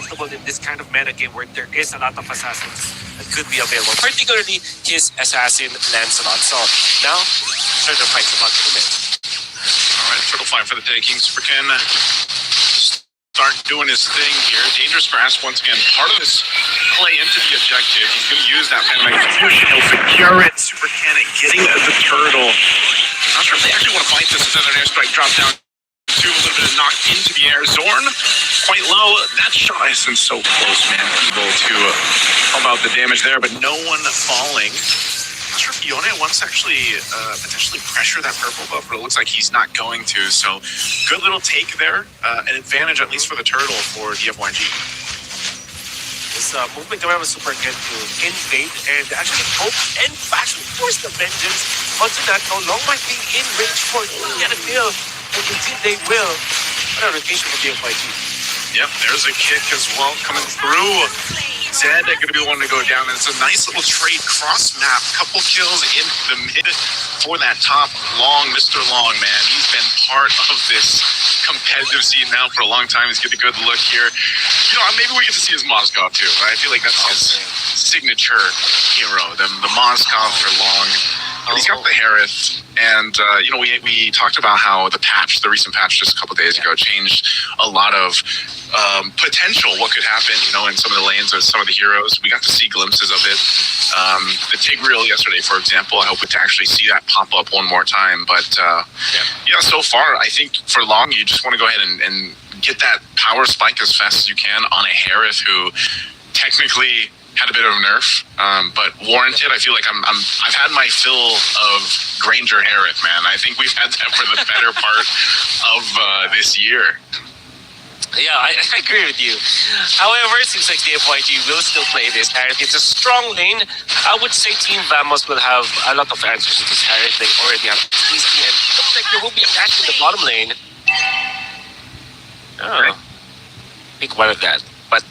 comfortable in this kind of meta game where there is a lot of assassins that could be available, particularly his assassin Lancelot. So now, Turtle fights about to win. Alright, Turtle fight for the taking. SUPPORTNYA start doing his thing here. Dangerous Grasp once again. Part of this play into the objective. He's going to use that kind of execution. He'll secure it. SUPPORTNYA getting the turtle. Not sure if they actually want to fight this. It says an airstrike drop down to a little bit of knock into the air. Zorn quite low. That shot isn't so close, man. Able to pump out the damage there, but no one falling. Not sure if Yone wants to actually potentially pressure that purple buff, but it looks like he's not going to. So good little take there. An advantage, at least for the turtle, for DFYG. This movement around was super good to invade and actually hope and fashion force the vengeance onto that. No long might be in range for it. Get a feel. And indeed they will. What a rotation for DFYG. Yep, there's a kick as well coming through. Zed going to be the one to go down. And it's a nice little trade cross map. Couple kills in the mid for that top Long. Mr. Long, man. He's been part of this competitive scene now for a long time. He's getting a good look here. You know, maybe we get to see his Moskov too. Right? I feel like that's his signature hero. The Moskov for Long. But he's got the Harith, and you know, we talked about how the recent patch just a couple days ago changed a lot of potential what could happen, you know, in some of the lanes of some of the heroes. We got to see glimpses of it. The Tigreal yesterday, for example, I hope to actually see that pop up one more time. But yeah, so far, I think for Long, you just want to go ahead and get that power spike as fast as you can on a Harith who technically had a bit of a nerf, but warranted. I feel like I've had my fill of Granger Harith, man. I think we've had that for the better part of this year. Yeah, I agree with you. However, it seems like DFYG will still play this Harith. It's a strong lane. I would say Team Vamos will have a lot of answers to this Harith. They already have easy, and it looks like there will be a catch in the bottom lane. Oh, pick one of that. But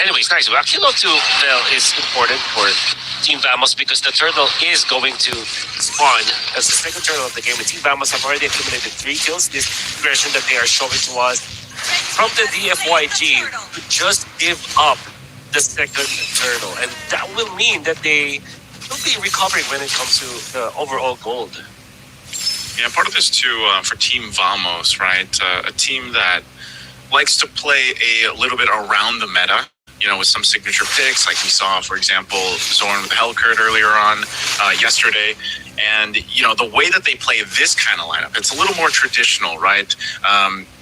anyways, nice. Well, Kilo 2 is important for Team Vamos because the turtle is going to spawn as the second turtle of the game. The Team Vamos have already accumulated 3 kills. This progression that they are showing to us from the DFYG to just give up the second turtle. And that will mean that they will be recovering when it comes to the overall gold. Yeah, part of this too for Team Vamos, right? A team that likes to play a little bit around the meta, you know, with some signature picks, like we saw, for example, Zorn with the Hellcurt earlier on yesterday. And, you know, the way that they play this kind of lineup, it's a little more traditional, right?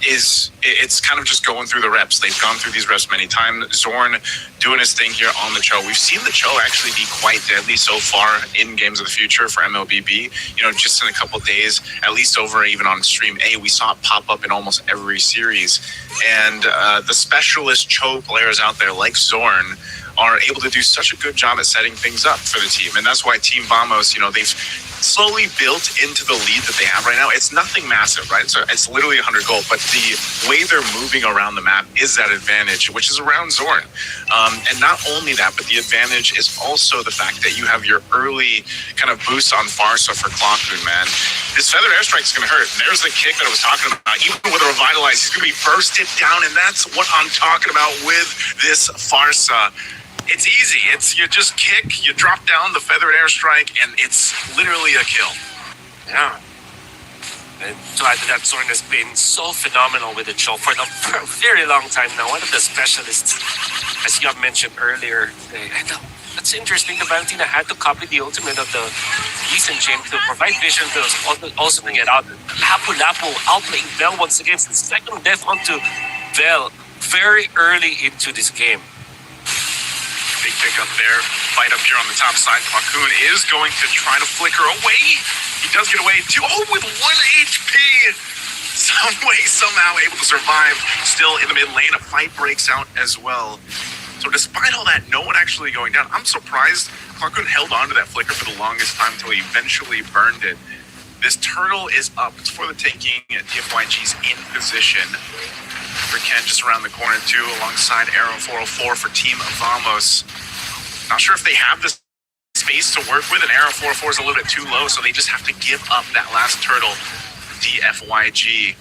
It's kind of just going through the reps. They've gone through these reps many times. Zorn doing his thing here on the Cho. We've seen the Cho actually be quite deadly so far in Games of the Future for MLBB. You know, just in a couple of days, at least over even on Stream A, we saw it pop up in almost every series. And the specialist Cho players out there like Zorn are able to do such a good job at setting things up for the team. And that's why Team Vamos, you know, they've slowly built into the lead that they have right now. It's nothing massive, right? So it's literally 100 gold, but the way they're moving around the map is that advantage, which is around Zorn. And not only that, but the advantage is also the fact that you have your early kind of boosts on Farsa for Clockmoon, man. This Feathered Airstrike is going to hurt. There's the kick that I was talking about. Even with a Revitalize, he's going to be bursted down, and that's what I'm talking about with this Farsa. It's easy. It's you just kick, you drop down the Feathered Airstrike, and it's literally a kill. Yeah. And to add to that, Zorn has been so phenomenal with the Cho for a very long time now. One of the specialists, as you have mentioned earlier. And that's interesting. The Valentina had to copy the ultimate of the Eastern Chain to provide vision to also to get out. Lapu outplaying Vel once again. It's the second death onto Vel very early into this game. Big pick up there. Fight up here on the top side. Pakun is going to try to flicker away. He does get away too. Oh, with 1 HP. Some way, somehow able to survive. Still in the mid lane. A fight breaks out as well. So despite all that, no one actually going down. I'm surprised Pakun held on to that flicker for the longest time until he eventually burned it. This turtle is up. It's for the taking. DFYG's in position. For Ken just around the corner too, alongside Arrow 404 for Team Vamos. Not sure if they have the space to work with, and Arrow 404 is a little bit too low, so they just have to give up that last turtle. DFYG.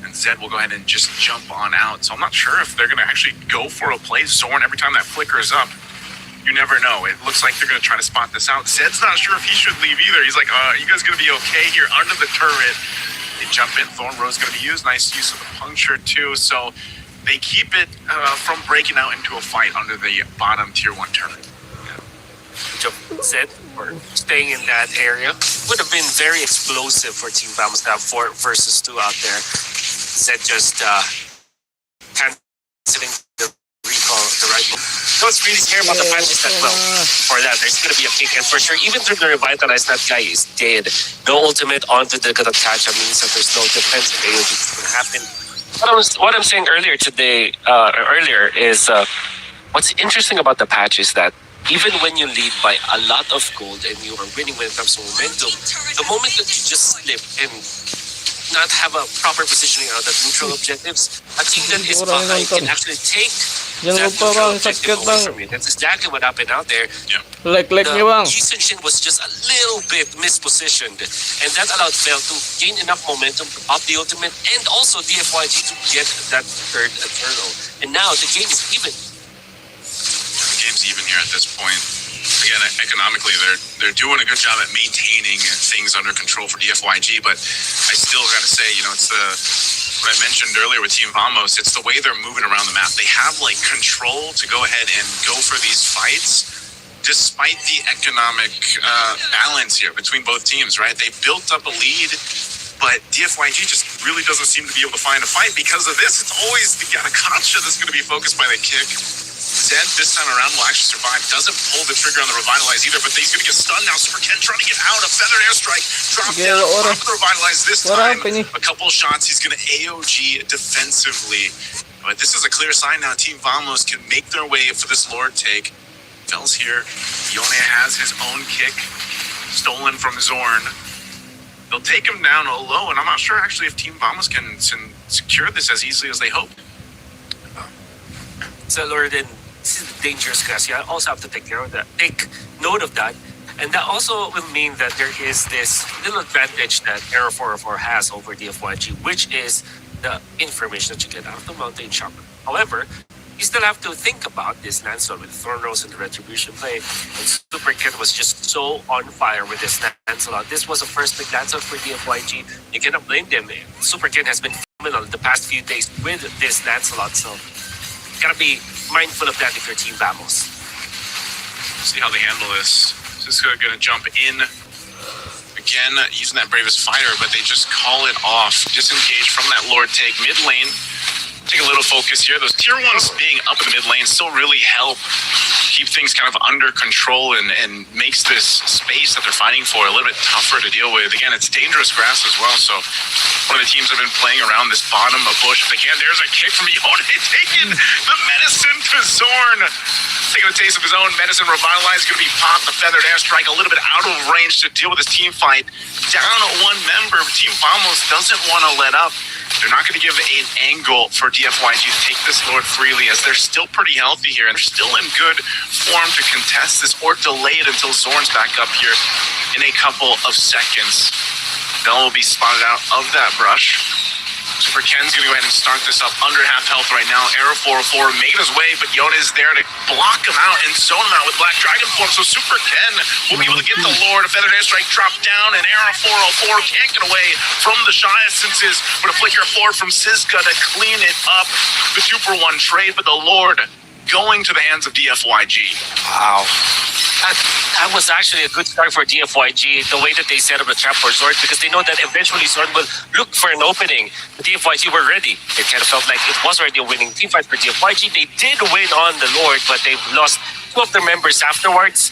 And then Zed will go ahead and just jump on out. So I'm not sure if they're going to actually go for a play. Zorn, every time that flickers up, you never know. It looks like they're going to try to spot this out. Zed's not sure if he should leave either. He's like, you guys going to be okay here under the turret? They jump in. Thorn Rose going to be used. Nice use of the puncture too. So they keep it from breaking out into a fight under the bottom tier 1 turret. Zed or staying in that area would have been very explosive for Team Vamos to have 4 versus 2 out there. Zed just canceling the recall the right move. Don't really care about the patches that well. For that, there's gonna be a kick, and for sure, even through the revitalize, that guy is dead. No ultimate onto the Dikachaniago means that there's no defensive AoE that's gonna happen. What I'm saying earlier today, earlier is what's interesting about the patch is that even when you lead by a lot of gold and you are winning when it comes to momentum, the moment that you just slip and not have a proper positioning on the neutral objectives, a team that is behind can actually take that neutral objective away from you. That's exactly what happened out there. Like The nyo bang. Yisenshin was just a little bit mispositioned, and that allowed Vel to gain enough momentum to pop the ultimate and also DFYG to get that third turtle. And now the game is even. The game's even here at this point. Again, economically, they're doing a good job at maintaining things under control for DFYG, but I still got to say, it's what I mentioned earlier with Team Vamos, it's the way they're moving around the map. They have control to go ahead and go for these fights despite the economic balance here between both teams, right? They built up a lead, but DFYG just really doesn't seem to be able to find a fight because of this. It's always the Gataconcha that's going to be focused by the kick. Zed this time around will actually survive. Doesn't pull the trigger on the Revitalize either, but he's going to get stunned now. Super Ken trying to get out. A feathered airstrike. Drop down. Off the Revitalize this time. A couple of shots. He's going to AOG defensively. But this is a clear sign now. Team Vamos can make their way for this Lord take. Fel's here. Yone has his own kick. Stolen from Zorn. They'll take him down low, and I'm not sure actually if Team Vamos can secure this as easily as they hoped. So Lord, this is a dangerous class. You also have to take note of that. And that also will mean that there is this little advantage that Arrow 404 has over DFYG, which is the information that you get out of the Mountain Chopper. However, you still have to think about this Lancelot with Thorn Rose and the Retribution play. And Super Ken was just so on fire with this Lancelot. This was a first big Lancelot for DFYG. You cannot blame them. Super Ken has been phenomenal the past few days with this Lancelot. So gotta be mindful of that if you're Team Vamos. See how they handle this. Cisco gonna jump in again, using that Bravest Fighter, but they just call it off. Disengage from that Lord take mid lane. Take a little focus here. Those tier 1s being up in the mid lane still really help keep things kind of under control and makes this space that they're fighting for a little bit tougher to deal with. Again, it's dangerous grass as well, so one of the teams have been playing around this bottom of bush if they can. There's a kick from Yone, taking the medicine to Zorn. Taking a taste of his own medicine. Revitalize going to be popped. The feathered airstrike a little bit out of range to deal with this team fight. Down one member, Team Vamos doesn't want to let up. They're not going to give an angle for DFYG to take this Lord freely, as they're still pretty healthy here and they're still in good form to contest this or delay it until Zorn's back up here in a couple of seconds. Bell will be spotted out of that brush. Super Ken's going to go ahead and start this up under half health right now. Arrow 404 making his way, but Yone is there to block him out and zone him out with Black Dragon form. So Super Ken will be able to get the Lord. A feathered airstrike dropped down, and Arrow 404 can't get away from the Shy Essences. But a flicker forward from Siska to clean it up. The 2-for-1 trade, but the Lord going to the hands of DFYG. Wow. That was actually a good start for DFYG, the way that they set up the trap for Zord, because they know that eventually Zord will look for an opening. The DFYG were ready. It kind of felt like it was already a winning team fight for DFYG. They did win on the Lord, but they've lost 2 of their members afterwards.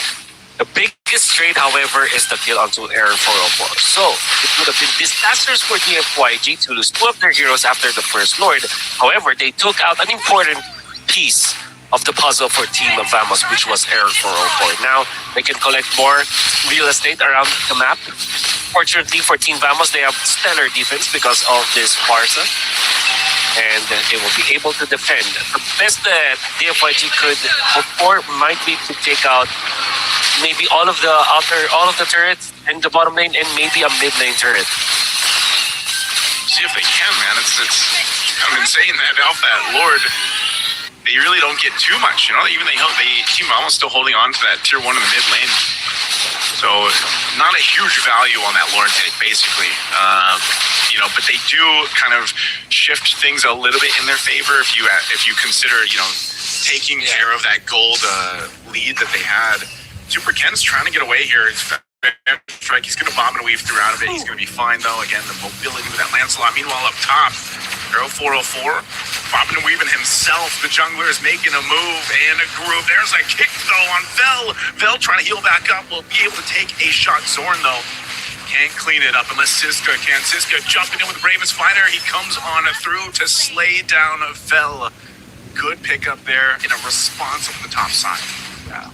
The biggest trade, however, is the kill onto Error 404. So, it would have been disastrous for DFYG to lose 2 of their heroes after the first Lord. However, they took out an important piece of the puzzle for Team Vamos, which was Error 404. Now, they can collect more real estate around the map. Fortunately for Team Vamos, they have stellar defense because of this Barca. And they will be able to defend. The best that DFYG could hope for might be to take out maybe all of the turrets in the bottom lane and maybe a mid lane turret. See see if they can, man. It's kind of insane that off that Lord, they really don't get too much, you know. Even Team Vamos still holding on to that tier 1 in the mid lane, so not a huge value on that Lord take, basically. You know, but they do kind of shift things a little bit in their favor if you consider, you know, taking care of that gold lead that they had. Super Ken's trying to get away here. Strike. He's going to bomb and weave throughout of it. He's going to be fine, though. Again, the mobility with that Lancelot. Meanwhile, up top, Arrow 404, bobbing and weaving himself. The jungler is making a move and a groove. There's a kick, though, on Vel. Vel trying to heal back up. Will be able to take a shot. Zorn, though, can't clean it up unless Siska can. Siska jumping in with the bravest fighter. He comes on through to slay down Vel. Good pickup there in a response from the top side. Yeah.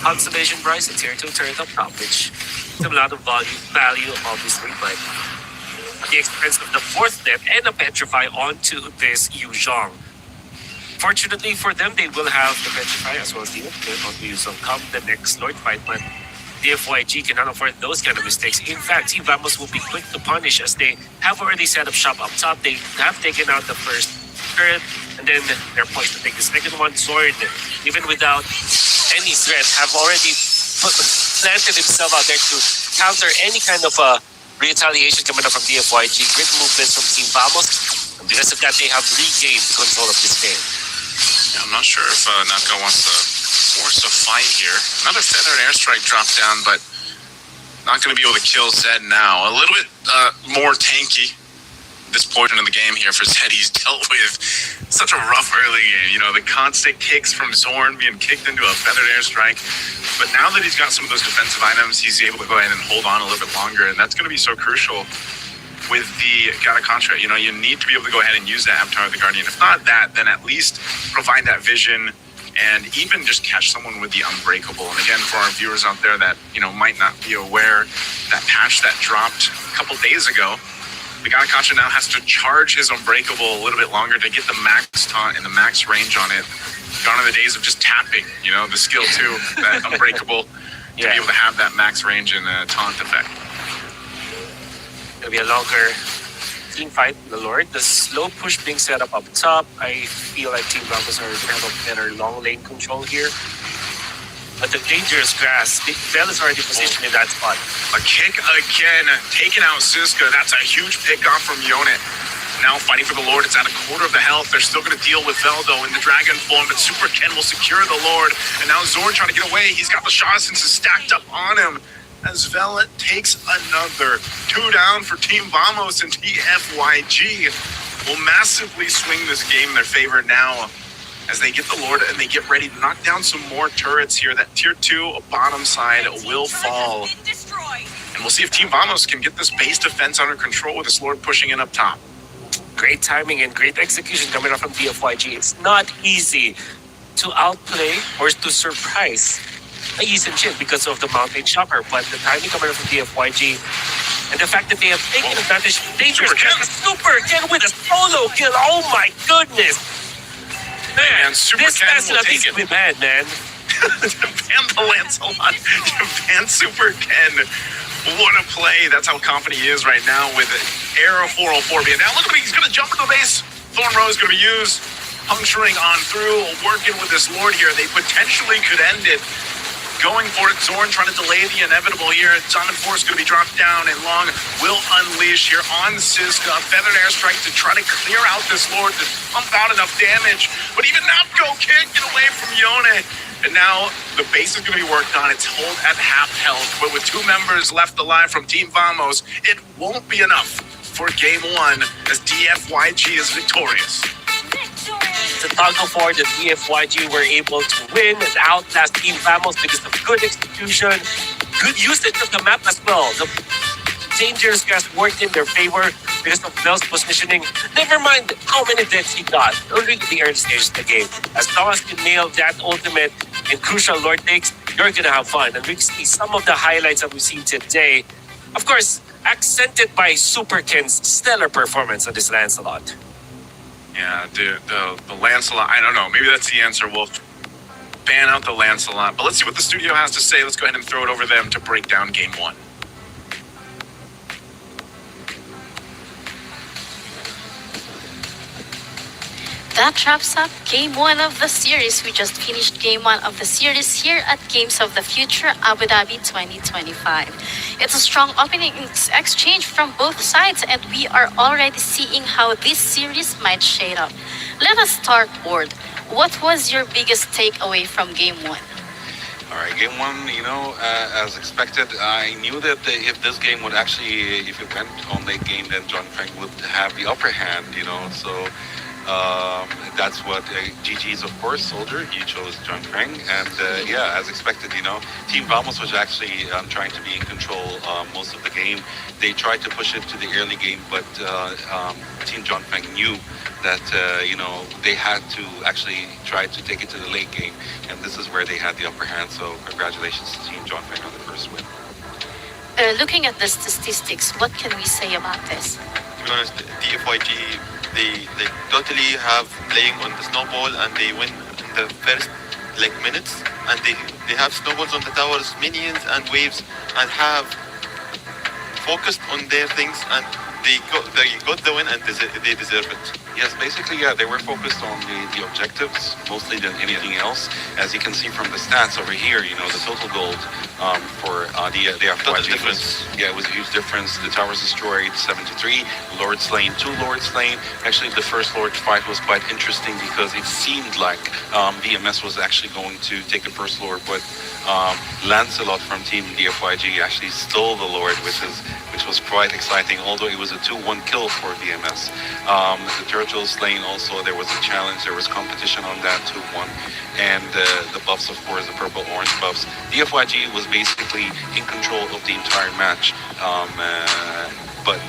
Conservation price, it's here to turn up top, which is a lot of value, obviously, but at the expense of the 4th net and a Petrify onto this Yuzhong. Fortunately for them, they will have the Petrify as well as the ultimate on the Yuzhong come the next Lord fight, but the FYG cannot afford those kind of mistakes. In fact, Team Vamos will be quick to punish as they have already set up shop up top. They have taken out the first turret, and then they're poised to take the second one. Sword, even without any threat, have already planted himself out there to counter any kind of retaliation coming up from the FYG. Great movements from Team Vamos, and because of that, they have regained control of this game. Yeah, I'm not sure if Naka wants to force a fight here. Another feathered airstrike dropped down, but not going to be able to kill Zed now. A little bit more tanky this portion of the game here for Zed. He's dealt with such a rough early game. You know, the constant kicks from Zorn being kicked into a feathered airstrike. But now that he's got some of those defensive items, he's able to go ahead and hold on a little bit longer. And that's going to be so crucial with the Dikachaniago. You know, you need to be able to go ahead and use that Avatar of the Guardian. If not that, then at least provide that vision and even just catch someone with the Unbreakable. And again, for our viewers out there that, you know, might not be aware, that patch that dropped a couple days ago, the Dikachaniago now has to charge his Unbreakable a little bit longer to get the max taunt and the max range on it. Gone are the days of just tapping, you know, the skill 2, that Unbreakable, to be able to have that max range and taunt effect. It'll be a longer team fight, the Lord. The slow push being set up top. I feel like Team Vamos are have a better long lane control here. But the dangerous grass, Vel is already positioned in that spot. A kick again, taking out Siska. That's a huge pickoff from Yone. Now fighting for the Lord. It's at a quarter of the health. They're still going to deal with Vel, though, in the Dragon form, but Super Ken will secure the Lord. And now Zorn trying to get away. He's got the shot since it's stacked up on him. As Vel takes another 2 down for Team Vamos, and TFYG will massively swing this game in their favor now as they get the Lord and they get ready to knock down some more turrets here. That tier 2 bottom side will fall. And we'll see if Team Vamos can get this base defense under control with this Lord pushing in up top. Great timing and great execution coming up from TFYG. It's not easy to outplay or to surprise a Yisun Chin because of the Mountain Shocker, but the timing coming up from TFYG and the fact that they have taken advantage of dangerous Super Ken with a solo kill. Oh my goodness! Man, Super this Ken Lancelot will take needs it. to be bad, man. Ban the Lancelot. Ban Super Ken. What a play. That's how confident he is right now with Arrow 404 being down. Look at him. He's going to jump into the base. Thorn Rose going to be used. Puncturing on through. Working with this Lord here. They potentially could end it. Going for it. Zorn trying to delay the inevitable here. Diamond Force going to be dropped down, and Long will unleash here on Siska. Feathered airstrike to try to clear out this Lord to pump out enough damage. But even Napco can't get away from Yone. And now the base is going to be worked on. It's hold at half health. But with 2 members left alive from Team Vamos, it won't be enough for game 1 as DFYG is victorious. The tug of war, the DFYG were able to win and outlast Team Vamos because of good execution, good usage of the map as well. The dangerous grass worked in their favor because of Vel's positioning. Never mind how many deaths he got early in the early stages of the game. As long as you nail that ultimate and crucial Lord takes, you're going to have fun. And we see some of the highlights that we've seen today. Of course, accented by Super Ken's stellar performance on this Lancelot. Yeah, dude, the Lancelot, I don't know. Maybe that's the answer, Wolf. Ban out the Lancelot. But let's see what the studio has to say. Let's go ahead and throw it over them to break down game 1. That wraps up Game 1 of the series. We just finished Game 1 of the series here at Games of the Future Abu Dhabi 2025. It's a strong opening exchange from both sides, and we are already seeing how this series might shade up. Let us start, Ward. What was your biggest takeaway from Game 1? All right, game one, as expected, I knew that if this game would actually, if it went on late game, then John Frank would have the upper hand, so that's what GG's, of course, Soldier, he chose John Frank, and yeah, as expected, Team Vamos was actually trying to be in control most of the game. They tried to push it to the early game, but Team John Frank knew that they had to actually try to take it to the late game, and this is where they had the upper hand. So congratulations to Team John Frank on the first win. Looking at the statistics, what can we say about this? To be honest, DFYG, they totally have playing on the snowball, and they win in the first minutes, and they have snowballs on the towers, minions and waves, and have focused on their things, and they got the win, and they deserve it. Yes, basically, yeah, they were focused on the objectives mostly than anything else. As you can see from the stats over here, the total gold for the FYG was, it was a huge difference. The towers destroyed 7-3, Lord slain, 2 Lords slain. Actually, the first Lord fight was quite interesting because it seemed like VMS was actually going to take the first Lord, but Lancelot from Team DFYG actually stole the Lord, which was quite exciting, although it was a 2-1 kill for VMS. The Turtle slain also, there was a challenge, there was competition on that 2-1, and the buffs, of course, the purple-orange buffs. DFYG was basically in control of the entire match, but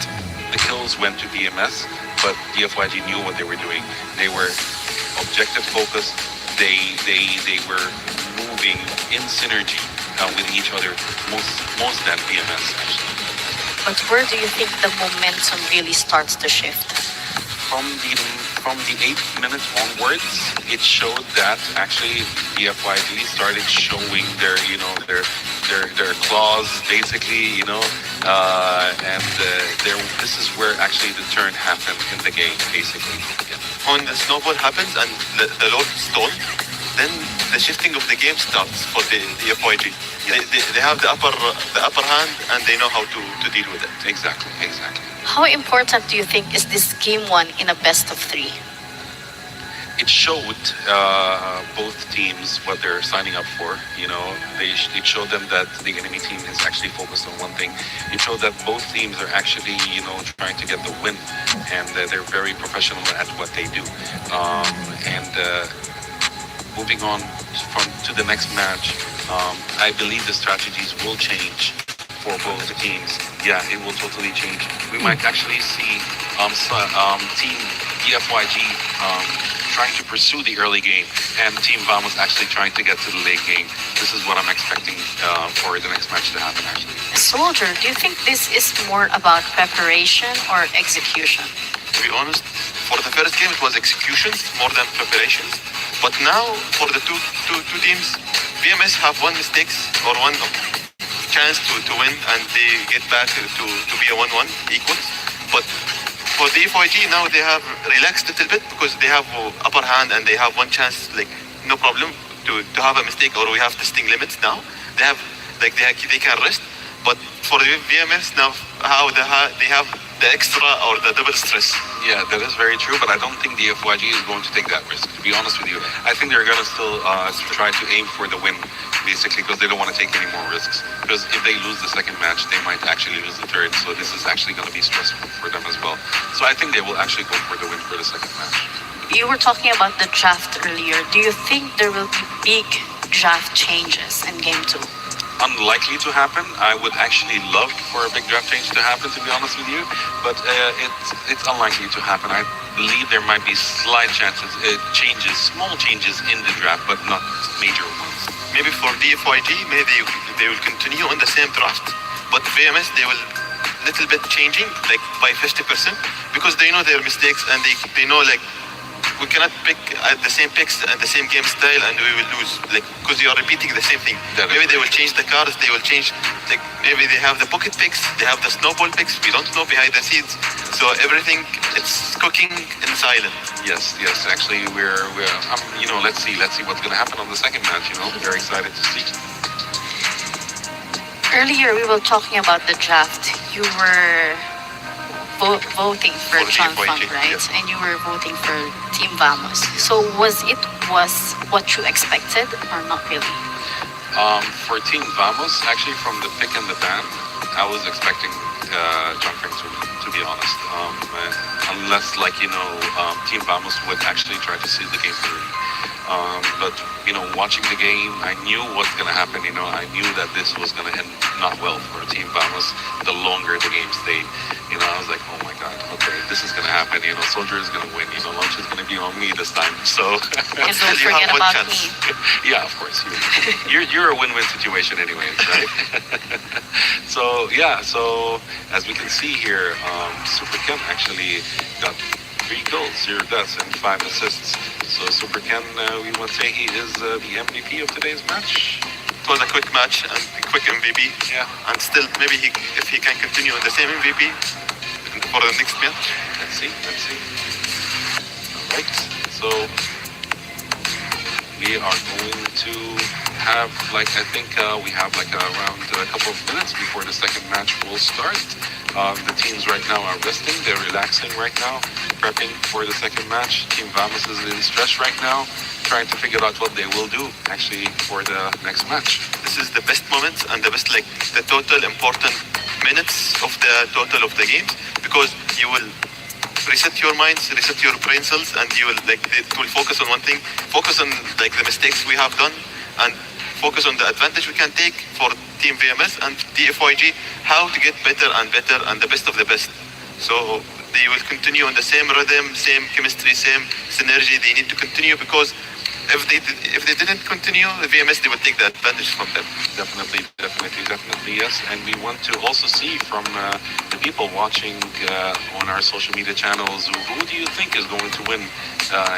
the kills went to VMS, but DFYG knew what they were doing. They were objective focused, they were moving in synergy with each other, most than VMS actually. But where do you think the momentum really starts to shift? From the 8th minute onwards, it showed that actually the FYG started showing their claws, basically, and this is where actually the turn happened in the game, basically. Yeah. When the snowball happens and the Lord stalled, then the shifting of the game starts for the FYG. Yes. They have the upper hand, and they know how to deal with it. Exactly. How important do you think is this Game 1 in a best of 3? It showed both teams what they're signing up for. It showed them that the enemy team is actually focused on one thing. It showed that both teams are actually, trying to get the win, and they're very professional at what they do. Moving on to the next match, I believe the strategies will change for both teams. Yeah, it will totally change. We might actually see Team DFYG trying to pursue the early game, and Team Vamos actually trying to get to the late game. This is what I'm expecting for the next match to happen, actually. Soldier, do you think this is more about preparation or execution? To be honest, for the first game, it was executions more than preparations. But now, for the two teams, VMS have one mistakes or one chance to win, and they get back to be a 1-1 equals. But for the FYG now, they have relaxed a little bit because they have upper hand, and they have one chance, no problem to have a mistake, or we have testing limits now. They have they can rest. But for the VMS now, they have the extra or the double stress. Yeah, that is very true, but I don't think the FYG is going to take that risk, to be honest with you. I think they're going to still try to aim for the win, basically, because they don't want to take any more risks. Because if they lose the second match, they might actually lose the third, so this is actually going to be stressful for them as well. So I think they will actually go for the win for the second match. You were talking about the draft earlier. Do you think there will be big draft changes in Game 2? Unlikely to happen. I would actually love for a big draft change to happen, to be honest with you, but it's unlikely to happen. I believe there might be slight chances, small changes in the draft, but not major ones. Maybe for DFYG, maybe they will continue on the same draft, but VMS, they will little bit changing, by 50%, because they know their mistakes, and they know, we cannot pick the same picks and the same game style, and we will lose. Like, because you are repeating the same thing. Maybe they will change the cards. They will change. Like, maybe they have the pocket picks. They have the snowball picks. We don't know behind the scenes. So everything, it's cooking in silence. Yes. Actually, let's see what's going to happen on the second match. Very excited to see. Earlier, we were talking about the draft. You were voting for For John Team Funk, YG, right? yes. And you were voting for Team Vamos. So was what you expected or not really? For Team Vamos, actually, from the pick and the ban, I was expecting John Frank to be honest. Unless, Team Vamos would actually try to see the game through. But watching the game, I knew what's going to happen. I knew that this was going to end not well for Team Vamos. The longer the game stayed, I was like, oh my god, okay, this is going to happen. Soldier is going to win. Lunch is going to be on me this time. So And don't You have forget one about chance. me. yeah, of course, you're a win-win situation, anyways, right? So as we can see here, Super Ken actually got 3 goals, 0 deaths, and 5 assists. So Super Ken, we would say he is the MVP of today's match. It was a quick match and a quick MVP. Yeah. And still, maybe if he can continue on the same MVP for the next match. Let's see. All right. So we are going to have we have around a couple of minutes before the second match will start. The teams right now are resting. They're relaxing right now, prepping for the second match. Team Vamos is in stress right now, trying to figure out what they will do actually for the next match. This is the best moments and the best, the total important minutes of the total of the games, because you will reset your minds, reset your brain cells, and you will it will focus on one thing, focus on the mistakes we have done, and focus on the advantage we can take for Team VMS and DFYG, how to get better and better and the best of the best. So they will continue on the same rhythm, same chemistry, same synergy. They need to continue, because if they didn't continue, the VMS, they will take the advantage from them. Definitely, yes. And we want to also see from the people watching on our social media channels, who do you think is going to win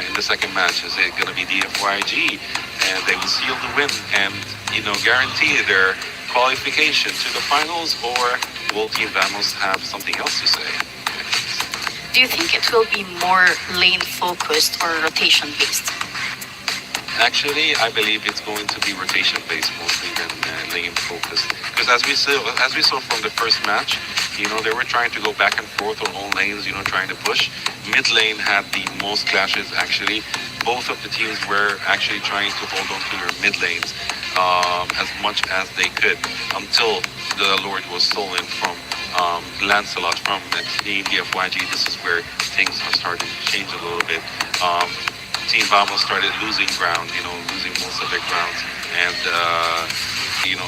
in the second match? Is it going to be DFYG? And they will seal the win and, guarantee their qualification to the finals, or will Team Vamos have something else to say? Do you think it will be more lane focused or rotation based? Actually, I believe it's going to be rotation-based mostly than lane-focused. Because as we saw from the first match, they were trying to go back and forth on all lanes, trying to push. Mid lane had the most clashes, actually. Both of the teams were actually trying to hold on to their mid lanes as much as they could, until the Lord was stolen from Lancelot from the team DFYG. This is where things are starting to change a little bit. Team Vamos started losing ground, losing most of their grounds, and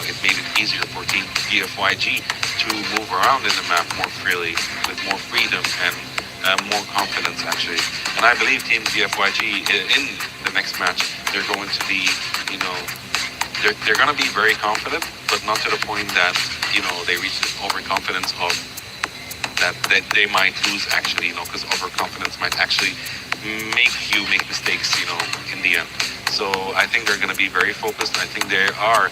it made it easier for Team DFYG to move around in the map more freely, with more freedom and more confidence, actually. And I believe Team DFYG in the next match, they're going to be, they're going to be very confident, but not to the point that they reach this overconfidence of that they might lose, actually, because overconfidence might actually make you make mistakes, in the end. So I think they're going to be very focused. I think they are,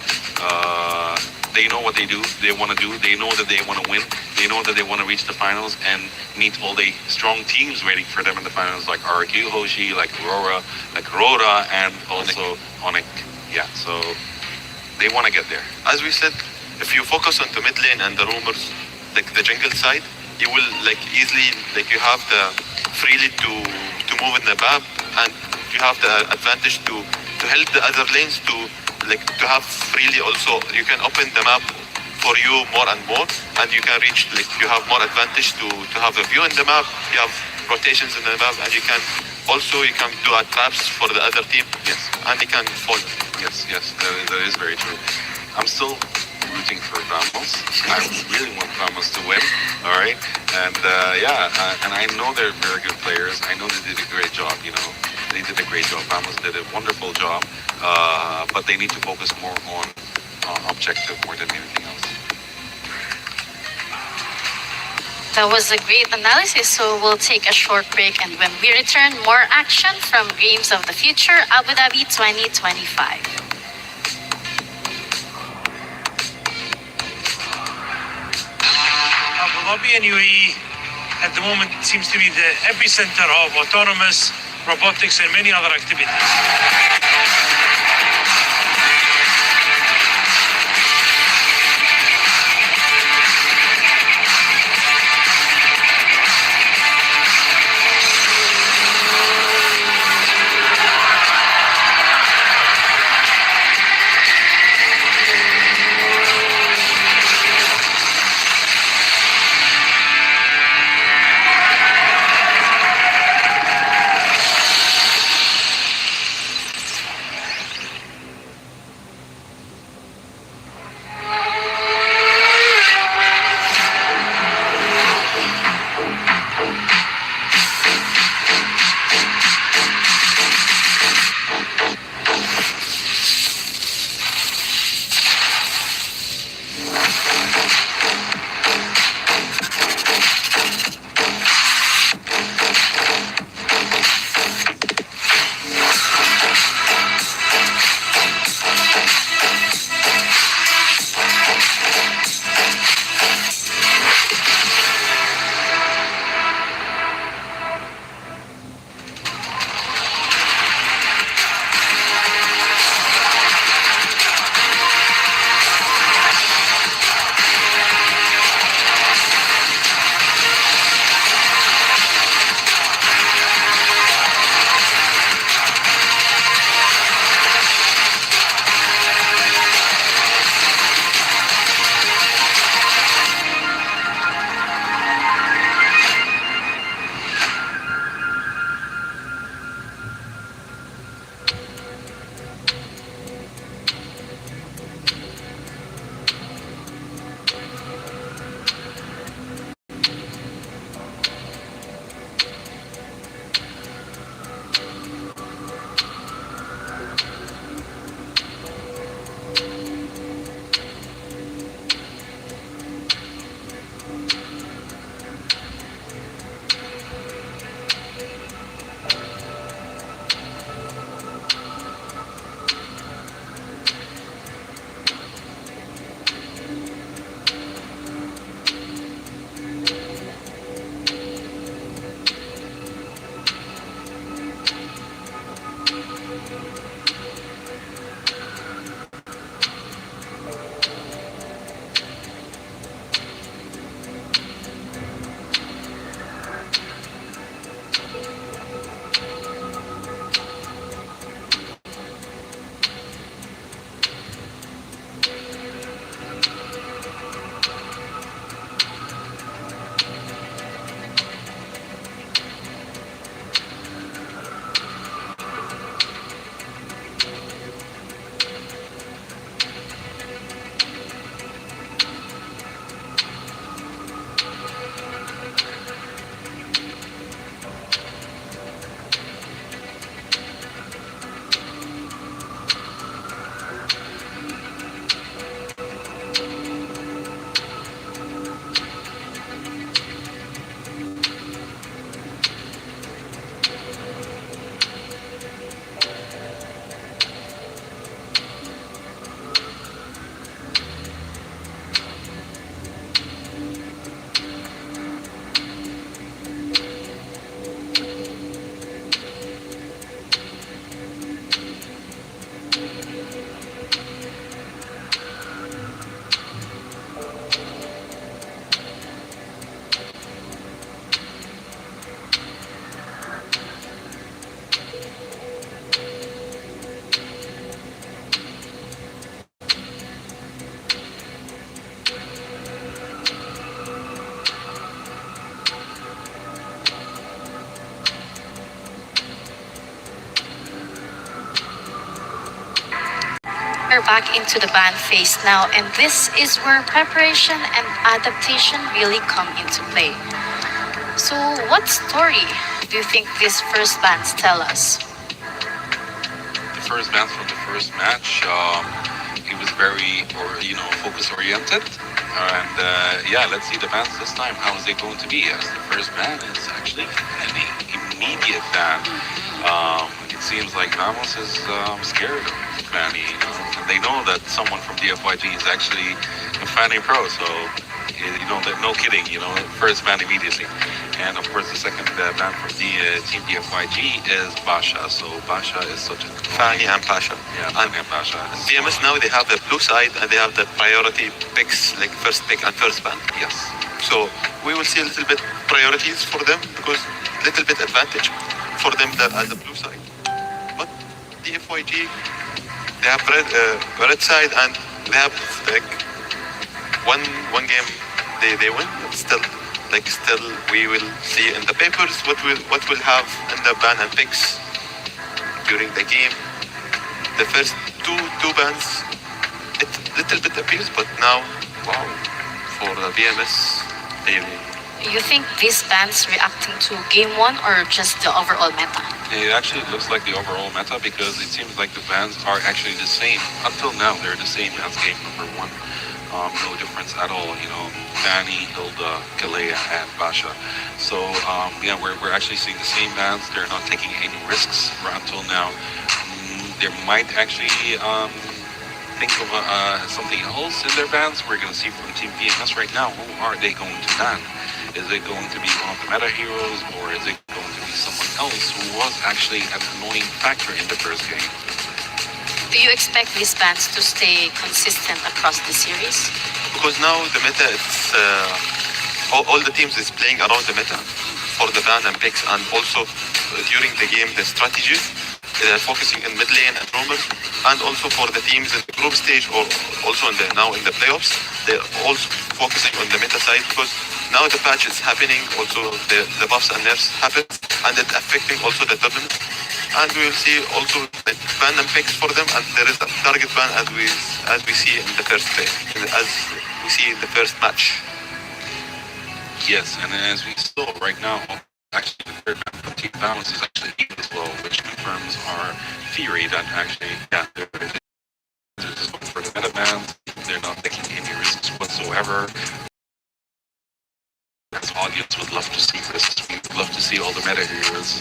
they know what they do. They want to do. They know that they want to win. They know that they want to reach the finals and meet all the strong teams waiting for them in the finals, like RQ Hoshi, like Aurora, like Rora, and also Onyx. Yeah, so they want to get there. As we said, if you focus on the mid lane and the rumors, the jungle side, you will easily you have the freely to move in the map, and you have the advantage to help the other lanes to have freely also. You can open the map for you more and more, and you can reach you have more advantage to have a view in the map. You have rotations in the map, and you can do traps for the other team. Yes. And they can fall. Yes, that is very true. I'm still rooting for Vamos. I really want Vamos to win. All right, and and I know they're very good players. I know they did a great job. They did a great job. Vamos did a wonderful job, but they need to focus more on objective more than anything else. That was a great analysis. So we'll take a short break, and when we return, more action from Games of the Future Abu Dhabi 2025. Abu Dhabi and UAE at the moment seems to be the epicenter of autonomous robotics and many other activities. We're back into the band phase now, and this is where preparation and adaptation really come into play. So, what story do you think these first bands tell us? The first band from the first match, it was very, focus oriented. And yeah, let's see the bans this time. How is it going to be? As the first ban is actually an immediate ban. It seems like Vamos is scared of Fanny. And they know that someone from DFYG is actually a Fanny Pro, so no kidding. First ban immediately. And of course, the second ban from the Team DFYG is Basha. So Basha is such a Fani and Pasha. Yeah, And Fani and Basha. VMS now they have the blue side and they have the priority picks, like first pick and first ban. Yes. So we will see a little bit priorities for them because little bit advantage for them at the blue side. But the FYG, they have red side and they have like one game they win. But still we will see in the papers what will have in the ban and picks during the game. The first two bans it little bit appears, but now wow for the VMS they. You think these bans reacting to game one or just the overall meta? It actually looks like the overall meta because it seems like the bans are actually the same. Until now, they're the same as game number one. No difference at all. Fanny, Hilda, Kalea, and Basha. So yeah, we're actually seeing the same bans. They're not taking any risks until now. They might actually think of something else in their bans. We're going to see from Team VMS right now. Who are they going to ban? Is it going to be one of the meta heroes, or is it going to be someone else who was actually an annoying factor in the first game? Do you expect these bans to stay consistent across the series? Because now the meta, it's all the teams is playing around the meta for the ban and picks, and also during the game the strategies. They're focusing in mid lane and rumors, and also for the teams in the group stage or also now in the playoffs, they're also focusing on the meta side because now the patch is happening. Also the buffs and nerfs happen, and it's affecting also the tournament. And we will see also the ban and picks for them, and there is a target ban as we see in the first phase, as we see in the first match. Yes, and as we saw right now, actually the third ban from Team Balance is actually equal as well, which confirms our theory that actually, yeah, they're just going for the meta bans. They're not taking any risks whatsoever. As audience would love to see this. We would love to see all the meta heroes,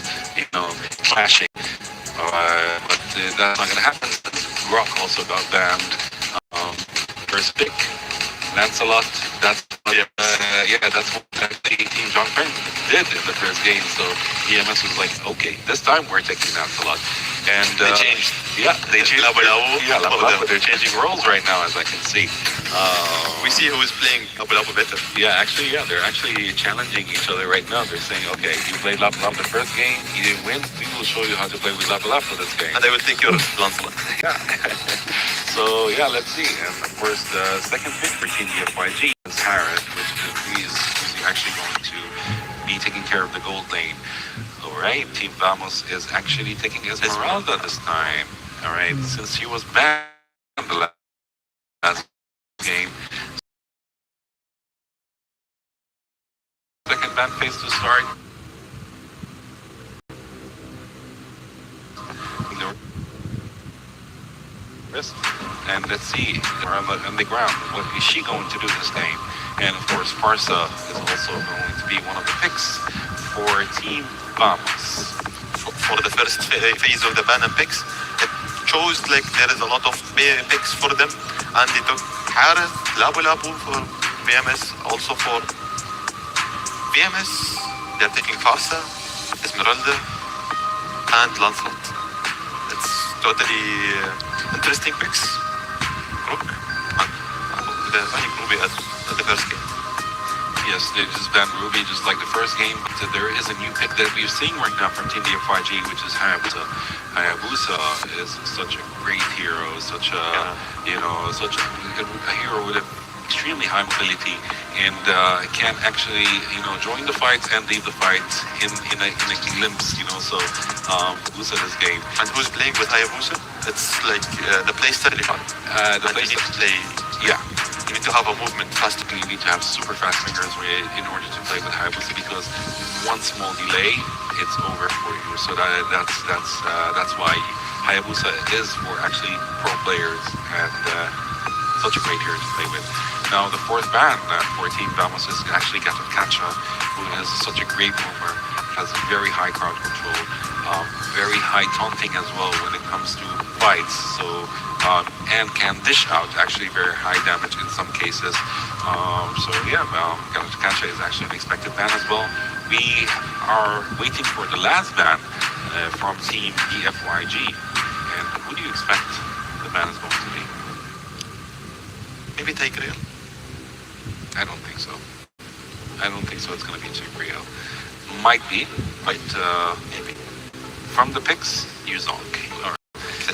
clashing. But that's not going to happen. Rock also got banned. First pick, Lancelot. That's what actually Team John Friend did in the first game. So EMS was like, okay, this time we're taking Lancelot. And They changed. Yeah, they changed. Labo Labo. Yeah, Labo Labo. They're changing roles right now, as I can see. We see who is playing Labo Labo better. Yeah, they're actually challenging each other right now. They're saying, okay, you played Labo Labo the first game, you didn't win, we will show you how to play with Labo Labo for this game. And they will take your Lancelot. Yeah. So, yeah, let's see. And of course, the second pick for Team DFYG is Harris, which is actually going to be taking care of the gold lane. All right, Team Vamos is actually taking Esmeralda this time. All right, since he was banned the last game. Second ban phase to start. And let's see, on the ground, what is she going to do this game? And of course, Farsa is also going to be one of the picks for Team Vamos. For the first phase of the ban and picks, it shows like there is a lot of picks for them, and they took Harith, Labo Labo for VMS, also for VMS, they're taking Farsa, Esmeralda, and Lancelot. It's totally interesting picks. Rook, and the Ruby at the first game. Yes, they just banned Ruby just like the first game. But there is a new pick that we're seeing right now from Team DFYG, which is Hayabusa. Hayabusa is such a great hero, such a hero with extremely high mobility, and can actually join the fight and leave the fight in a glimpse. So Hayabusa this game. And who's playing with Hayabusa? It's like the playstyle. The playstyle. To play. Yeah. You need to have a movement fast. You need to have super fast fingers in order to play with Hayabusa, because one small delay, it's over for you. So that's why Hayabusa is for actually pro players, and such a great hero to play with. Now the fourth ban for Team Vamos is actually Dikachaniago, who is such a great roamer, has very high crowd control, very high taunting as well when it comes to fights. So and can dish out actually very high damage in some cases. So yeah, Dikachaniago is actually an expected ban as well. We are waiting for the last ban from Team DFYG. And who do you expect the ban is going to be? Maybe take real. I don't think so. I don't think so. It's going to be too real. Might be, but maybe. From the picks, Yuzong.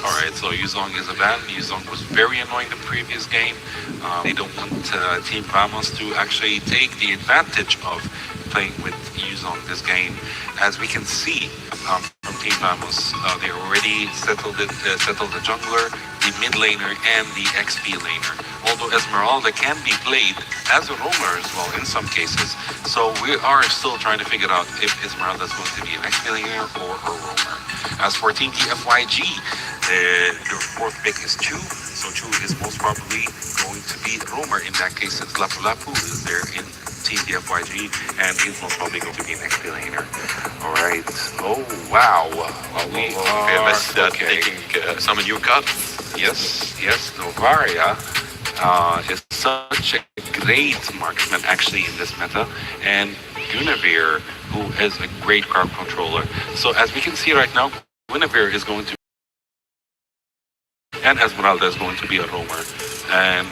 All right, so Yuzong is a ban. Yuzong was very annoying the previous game. They don't want Team Vamos to actually take the advantage of playing with Yuzong this game. As we can see from Team Vamos, they already settled the jungler, the mid laner, and the XP laner. Although Esmeralda can be played as a roamer as well in some cases. So we are still trying to figure out if Esmeralda is going to be an XP laner or a roamer. As for Team DFYG, the fourth pick is Chu. So Chu is most probably going to be a roamer in that case, since Lapu Lapu is there in Team DFYG, and he's most probably going to be an XP laner. All right. Oh, wow. VMS taking some new cards. Yes, Novaria is such a great marksman actually in this meta, and Guinevere, who is a great crowd controller. So as we can see right now, Guinevere is going to, and Esmeralda is going to be a roamer. And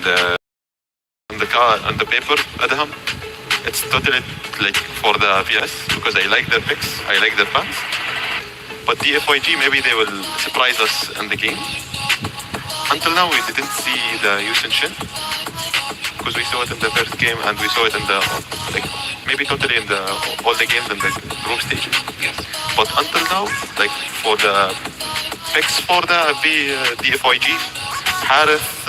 on the paper, Adham, it's totally like for the VS because I like their picks, I like their bans. But DFYG, maybe they will surprise us in the game. Until now, we didn't see the Yusin Shin because we saw it in the first game and we saw it in the maybe totally in all the games in the group stage. yes, But until now, like for the picks for the DFYG, Harith,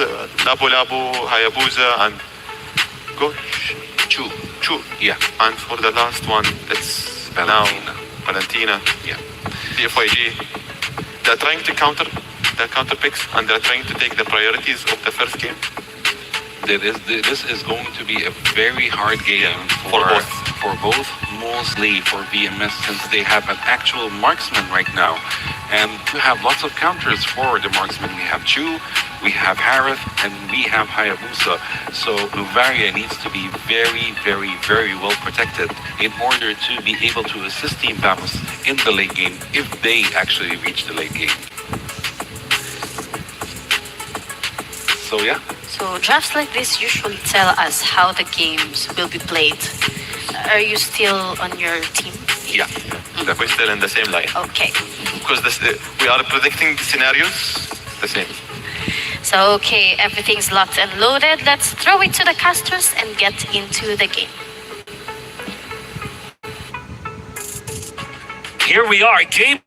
Labu Labu, Hayabusa, and Chu. yeah, And for the last one, it's Valentina. yeah. DFYG, they're trying to counter picks and they're trying to take the priorities of the first game. This is going to be a very hard game for both, mostly for VMS, since they have an actual marksman right now, and you have lots of counters for the marksman. We have Chu, we have Harith, and we have Hayabusa. So Novaria needs to be very, very, very well protected in order to be able to assist Team Vamos in the late game if they actually reach the late game. So yeah. So drafts like this usually tell us how the games will be played. Are you still on your team? Yeah. We're still in the same line Okay. because we are predicting scenarios the same. So, okay, everything's locked and loaded. Let's throw it to the casters and get into the game. Here we are, game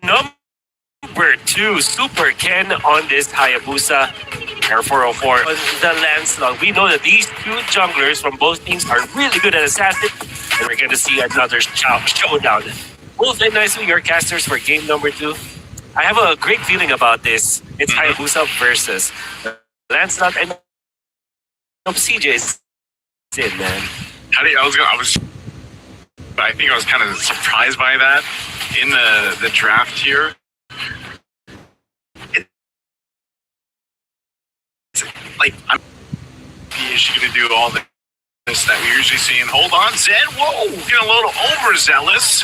number 2. Super Ken on this Hayabusa Air 404 on the Lancelot. We know that these two junglers from both teams are really good at assassin, and we're going to see another showdown. We'll play nicely your casters for game number 2. I have a great feeling about this. It's Hayabusa versus Lancelot, and CJ is in, man. I think I was kind of surprised by that in the draft here. Like, is she going to do all this that we usually see? And hold on, Zed. Whoa, getting a little overzealous.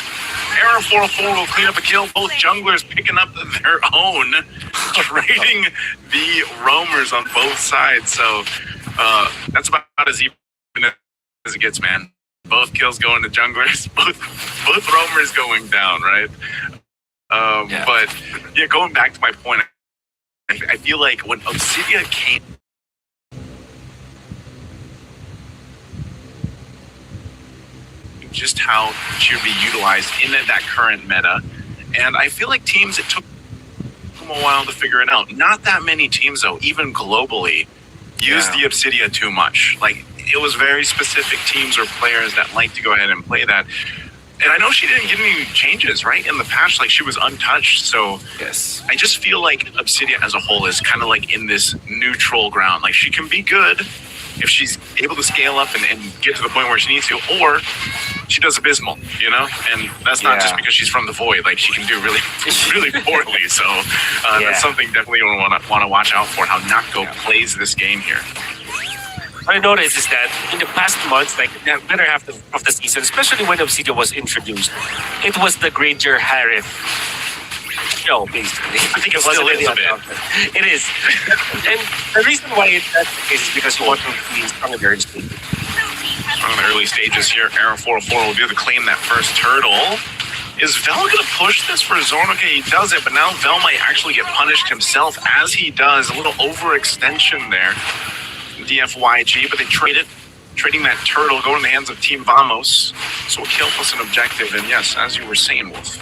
Error 404 will clean up a kill. Both junglers picking up their own, trading the roamers on both sides. So that's about as even as it gets, man. Both kills going to junglers, both roamers going down, right? But yeah, going back to my point, I feel like when Obsidia came, just how she would be utilized in that current meta, and I feel like teams, it took them a while to figure it out. Not that many teams, though, even globally, use the Obsidia too much. Like, it was very specific teams or players that like to go ahead and play that. And I know she didn't get any changes, right? In the patch, like she was untouched. So Yes. I just feel like Obsidian as a whole is kind of like in this neutral ground. Like she can be good if she's able to scale up and get to the point where she needs to, or she does abysmal, you know? And that's not just Yeah. because she's from the Void. Like she can do really, really poorly. So Yeah. that's something definitely you want to watch out for, how Nako plays this game here. What I noticed is that in the past months, like the better half of the season, especially when Obsidian was introduced, it was the Granger Harith show, basically. I think it wasn't still is really a bit. adopted. It is. And the reason why that's the case is because you want to be strong in the early stage. On the early stages here, Arrow 404 will be able to claim that first turtle. Is Vel going to push this for Zorn? Okay, he does it, but now Vel might actually get punished himself as he does. A little overextension there. DFYG, but they traded. Trading that turtle, going in the hands of Team Vamos. So a kill plus an objective, and yes, as you were saying, Wolf.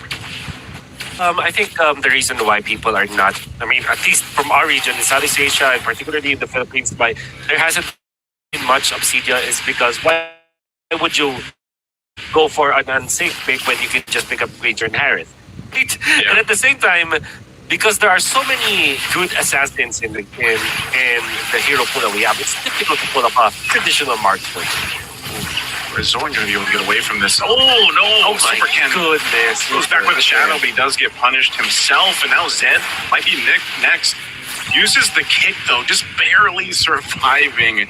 I think the reason why people are not, I mean, at least from our region in Southeast Asia, and particularly in the Philippines, why there hasn't been much Obsidia is because why would you go for an unsafe pick when you could just pick up Granger and Harith? Right? Yeah. And at the same time, because there are so many good assassins in the hero pool that we have, it's difficult to pull up a traditional marksman. Or is Zorn going to be able to get away from this? Oh, no! Super Ken Goodness. goes back with a shadow, but he does get punished himself, and now Zed might be Nick next. Uses the kick, though, just barely surviving.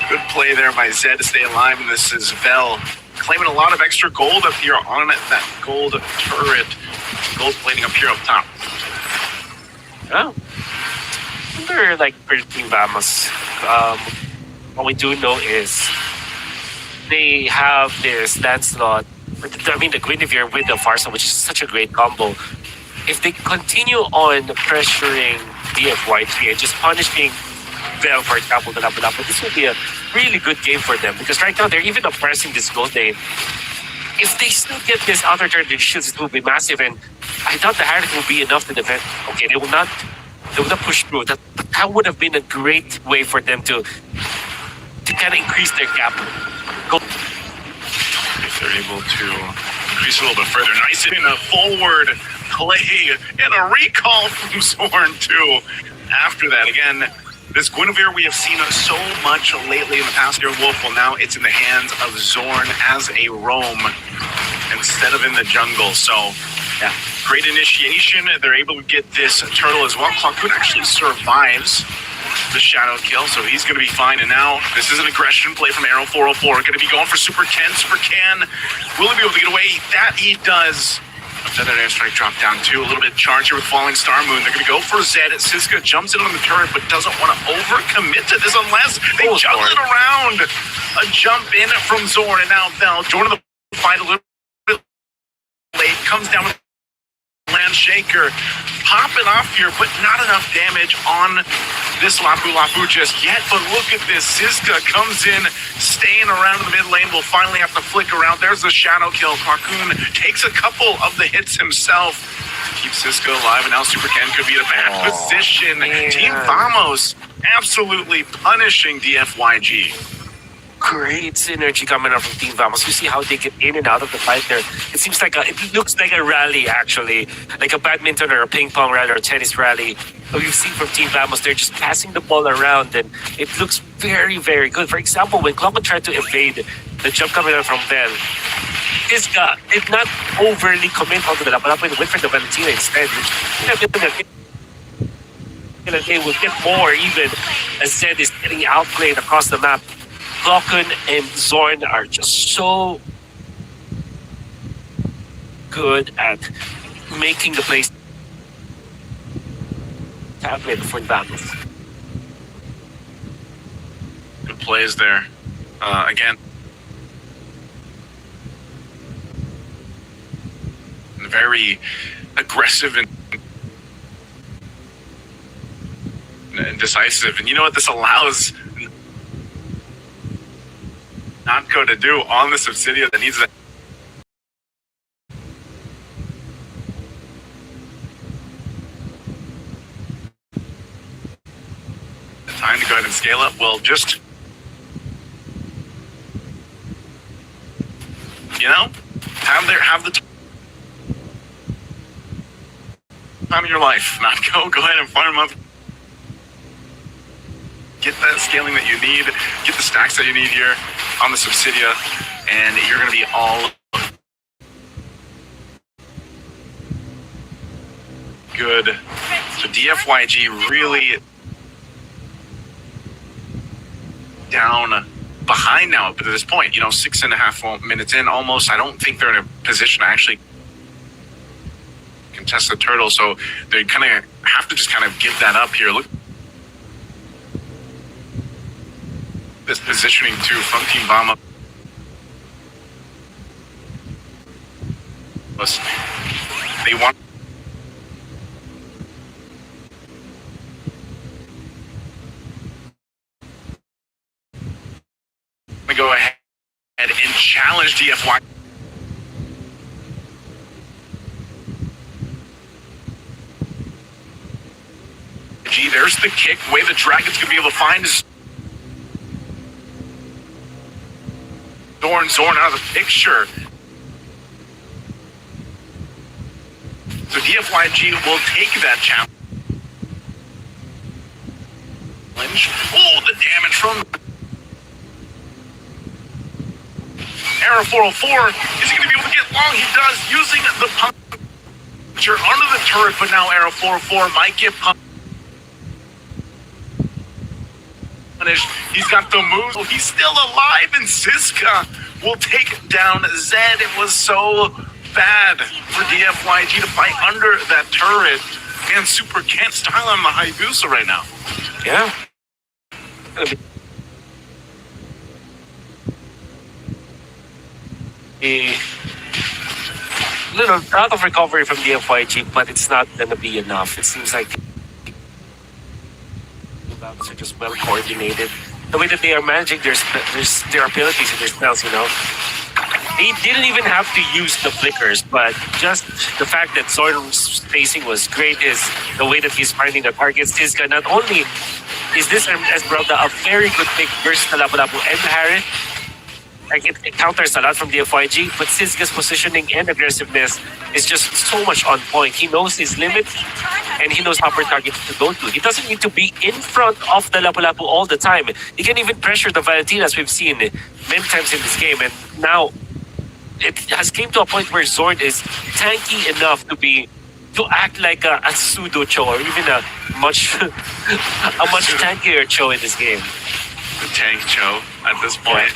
Good play there by Zed to stay alive, and this is Vel claiming a lot of extra gold up here on that gold turret. Gold plating up here up top. Oh. They're like for Team Vamos. What we do know is they have this Lancelot, I mean the Guinevere with the Farsa, which is such a great combo. If they continue on pressuring DFY3 and just punishing Vel, for example, the level up, this will be a really good game for them because right now they're even oppressing this gold lane. If they still get this outer turn, their shields, it will be massive, and I thought the Harith will be enough to defend. Okay, they will not push through. That would have been a great way for them to kind of increase their gap. If they're able to increase a little bit further. Nice in a forward play and a recall from Zorn too. After that, again, this Guinevere we have seen so much lately in the past year, Wolf. Well, now it's in the hands of Zorn as a roam instead of in the jungle. So, yeah, great initiation. They're able to get this turtle as well. Clockwood actually survives the shadow kill, so he's going to be fine. And now this is an aggression play from Arrow 404. Going to be going for Super Ken. Super Ken, will he be able to get away? That he does. Feathered airstrike drop down too. A little bit charge here with Falling Star Moon. They're going to go for Zed. Siska jumps in on the turret, but doesn't want to overcommit to this unless they juggle it around. A jump in from Zorn, and now Vel joining the fight a little bit late. Comes down with Land Shaker. Popping off here, but not enough damage on this Lapu Lapu just yet. But look at this. Siska comes in, staying around in the mid lane. Will finally have to flick around. There's the shadow kill. Quacoon takes a couple of the hits himself to keep Siska alive. And now Super Ken could be in a bad position. Man. Team Vamos absolutely punishing DFYG. Great synergy coming out from Team Vamos. You see how they get in and out of the fight there. It seems like it looks like a rally actually, like a badminton or a ping pong rally or a tennis rally. So you've seen from Team Vamos, they're just passing the ball around and it looks very, very good. For example, when Clockman tried to evade the jump coming out from Vel, Iska did not overly commit onto the Lapalapa and went for the Valentina instead, which they will get more even as Zed is getting outplayed across the map. Clockman and Zorn are just so good at making the place happen for Vamos. Good plays there. Again, very aggressive and decisive. And you know what this allows Natco to do on this Obsidian that needs that. Time to go ahead and scale up. Well, just, you know, have the time of your life. Not go ahead and farm up. Get that scaling that you need. Get the stacks that you need here on the Subsidia, and you're going to be all good. So DFYG really down behind now up to this point. 6.5 minutes in almost. I don't think they're in a position to actually contest the turtle, so they kind of have to just kind of give that up here. Look, this positioning too from Team Vamos. They want to go ahead and challenge DFY. There's the kick. Way the Dragon's going to be able to find his Zorn out of the picture. So DFYG will take that challenge. Oh, the damage from Arrow 404. Is he going to be able to get long? He does, using the puncture under the turret, but now Arrow 404 might get punched. He's got the moves. He's still alive, and Siska will take down Zed. It was so bad for DFYG to fight under that turret. Man, Super can't style on the Hayabusa right now. Yeah. A lot of recovery from DFYG, but it's not going to be enough. It seems like are just well coordinated. The way that they are managing their abilities and their spells, They didn't even have to use the flickers, but just the fact that Zorn's spacing was great is the way that he's finding the targets. Siska, not only is this Esmeralda a very good pick versus the Lapu-Lapu and Harith, like it counters a lot from DFYG, but Siska's positioning and aggressiveness is just so much on point. He knows his limit and he knows proper targets to go to. He doesn't need to be in front of the Lapu-Lapu all the time. He can even pressure the Valentina, as we've seen many times in this game. And now it has came to a point where Zorn is tanky enough to act like a pseudo Cho, or even a much tankier Cho in this game. The tank Cho at this point,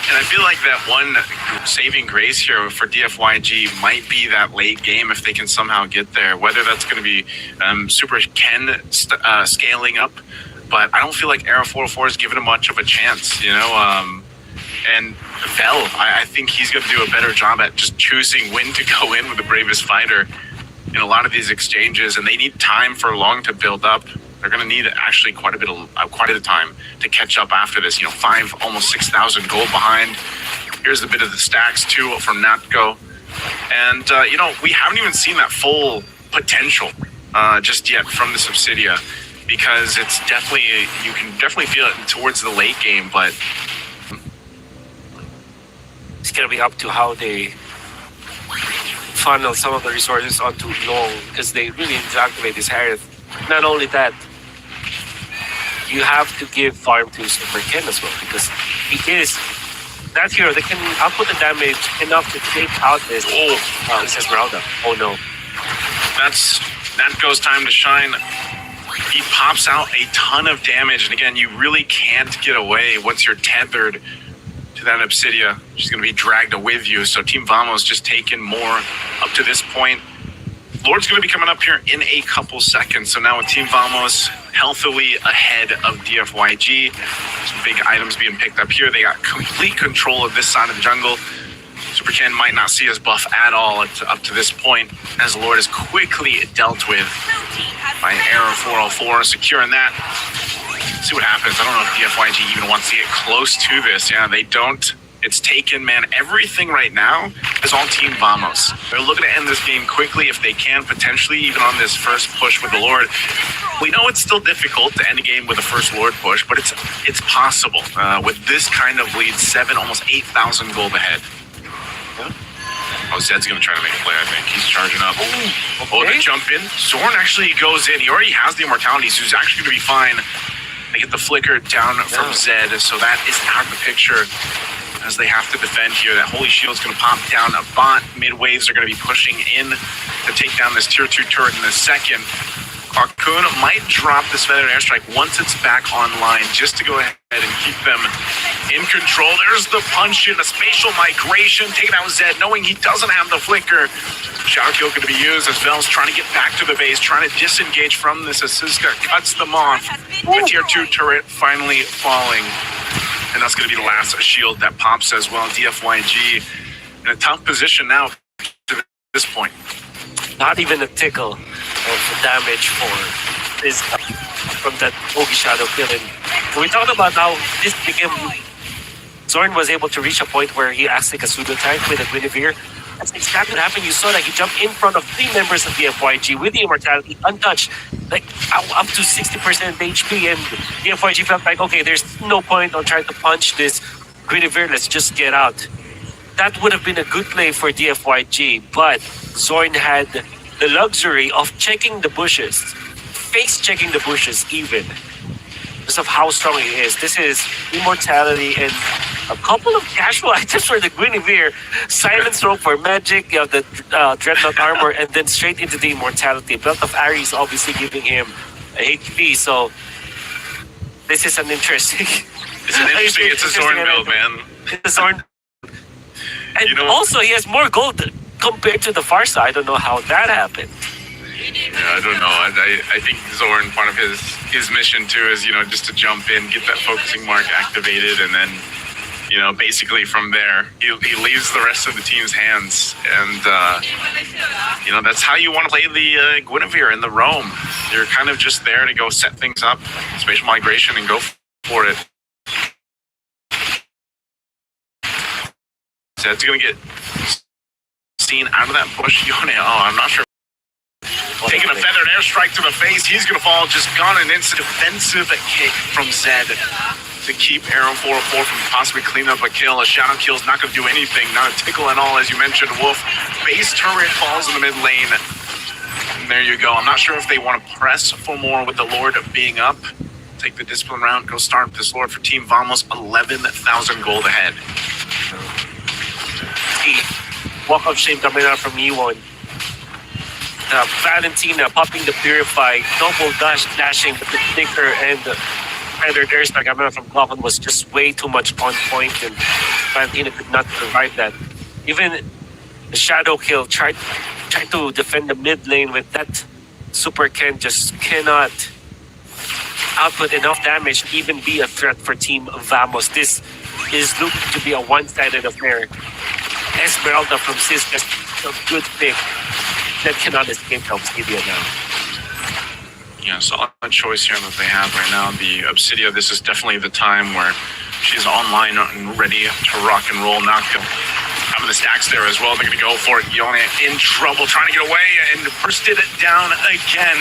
And I feel like that one saving grace here for DFYG might be that late game if they can somehow get there. Whether that's going to be Super Ken scaling up, but I don't feel like Arrow 404 is giving him much of a chance, And Vel, I think he's going to do a better job at just choosing when to go in with the bravest fighter in a lot of these exchanges, and they need time for Long to build up. They're going to need actually quite a bit of time to catch up after this. 5, almost 6,000 gold behind. Here's a bit of the stacks too from Natko, and we haven't even seen that full potential just yet from the Subsidia, because it's definitely, you can definitely feel it towards the late game, but it's going to be up to how they funnel some of the resources onto Long, because they really need to activate this Harith. Not only that, you have to give farm to Super Ken as well, because he is that hero that can output the damage enough to take out this Esmeralda. Oh no. That's Natko's time to shine. He pops out a ton of damage, and again, you really can't get away once you're tethered to that Obsidia. She's going to be dragged with you, so Team Vamos just taken more up to this point. Lord's going to be coming up here in a couple seconds. So now with Team Vamos healthily ahead of DFYG. Some big items being picked up here. They got complete control of this side of the jungle. Super Ken might not see his buff at all up to this point, as Lord is quickly dealt with by Arrow 404, securing that. Let's see what happens. I don't know if DFYG even wants to get close to this. Yeah, they don't. It's taken, man. Everything right now is on Team Vamos. They're looking to end this game quickly if they can, potentially even on this first push with the Lord. We know it's still difficult to end a game with a first Lord push, but it's possible with this kind of lead, 7, almost 8,000 gold ahead. Oh, Zed's going to try to make a play, I think. He's charging up. Oh, Okay. the jump in. Zorn actually goes in. He already has the immortality, so he's actually going to be fine. They get the flicker down from Zed, so that is out of the picture as they have to defend here. That Holy Shield's going to pop down. A bot mid-waves are going to be pushing in to take down this tier 2 turret in a second. Cocoon might drop this feathered airstrike once it's back online just to go ahead and keep them in control. There's the punch in, a spatial migration, taking out Zed, knowing he doesn't have the flicker. Shadow kill going to be used as Vel's trying to get back to the base, trying to disengage from this as Siska cuts them off. The tier 2 turret finally falling. And that's going to be the last shield that pops as well. DFYG in a tough position now to this point. Not even a tickle of damage for this from that Ogi Shadow kill. And we talked about how this became Zorn was able to reach a point where he acts like a pseudo tank with a Guinevere. That's exactly what happened. You saw that he jumped in front of 3 members of the FYG with the immortality untouched, like up to 60% HP, and the FYG felt like, okay, there's no point on trying to punch this Guinevere, let's just get out. That would have been a good play for DFYG, but Zorn had the luxury of checking the bushes, face checking the bushes even, because of how strong he is. This is immortality and a couple of casual items for the Guinevere, silence rope for magic, you have the dreadnought armor, and then straight into the immortality. Belt of Ares obviously giving him HP, so this is an interesting. It's a Zorn build, man. It's a Zorn. And You know- also, he has more gold compared to the far side. I don't know how that happened. Yeah, I don't know. I think Zorn, part of his mission too is, just to jump in, get that focusing mark activated, and then, basically from there, he leaves the rest of the team's hands. And, that's how you want to play the Guinevere in the roam. You're kind of just there to go set things up, spatial migration, and go for it. Zed's going to get seen out of that bush. Yone, I'm not sure. Taking a feathered airstrike to the face. He's going to fall. Just gone an instant defensive kick from Zed to keep Arrow 404 from possibly cleaning up a kill. A shadow kill is not going to do anything. Not a tickle at all, as you mentioned, Wolf. Base turret falls in the mid lane. And there you go. I'm not sure if they want to press for more with the Lord being up. Take the discipline round. Go start this Lord for Team Vamos. 11,000 gold ahead. Walk of shame coming out from E1. Valentina popping the Purify, double dashing, but the sticker and the feathered airstrike coming out from Goblin was just way too much on point, and Valentina could not survive that. Even the Shadow Kill tried to defend the mid lane with that Super Ken, just cannot output enough damage to even be a threat for Team Vamos. This is looking to be a one-sided affair. Esmeralda from Cisco, a good pick that cannot escape Obsidia now. Yeah, solid choice here that they have right now. The Obsidia, this is definitely the time where she's online and ready to rock and roll. Naka having the stacks there as well. They're going to go for it. Yone in trouble, trying to get away and bursted it down again.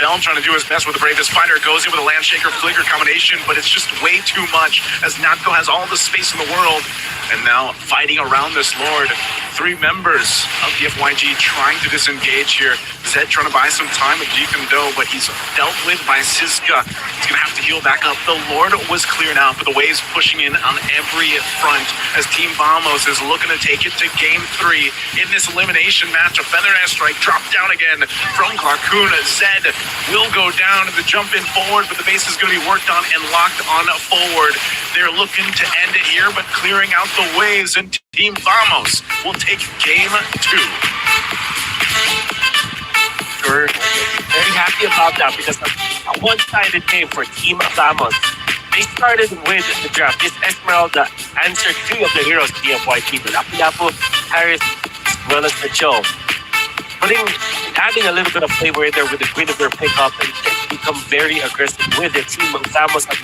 Vel trying to do his best with the Bravest Fighter. Goes in with a Landshaker Flicker combination, but it's just way too much as Natko has all the space in the world. And now fighting around this Lord. 3 members of the FYG trying to disengage here. Zed trying to buy some time with Jikando, but he's dealt with by Siska. He's going to have to heal back up. The Lord was cleared out, but the waves pushing in on every front as Team Vamos is looking to take it to Game 3 in this elimination match. A feather airstrike dropped down again from Clarkoon. Zed will go down to the jump in forward, but the base is going to be worked on and locked on forward. They're looking to end it here, but clearing out the waves, and Team Vamos will take Game 2. We're very happy about that because a one-sided game for Team Vamos. They started with the draft. This Esmeralda answered 3 of the heroes of the FYP, the Lapu-Lapu, Harris, as well as the Joe. Adding a little bit of flavor in there with the Guinevere pickup and become very aggressive with it. Team Vamos have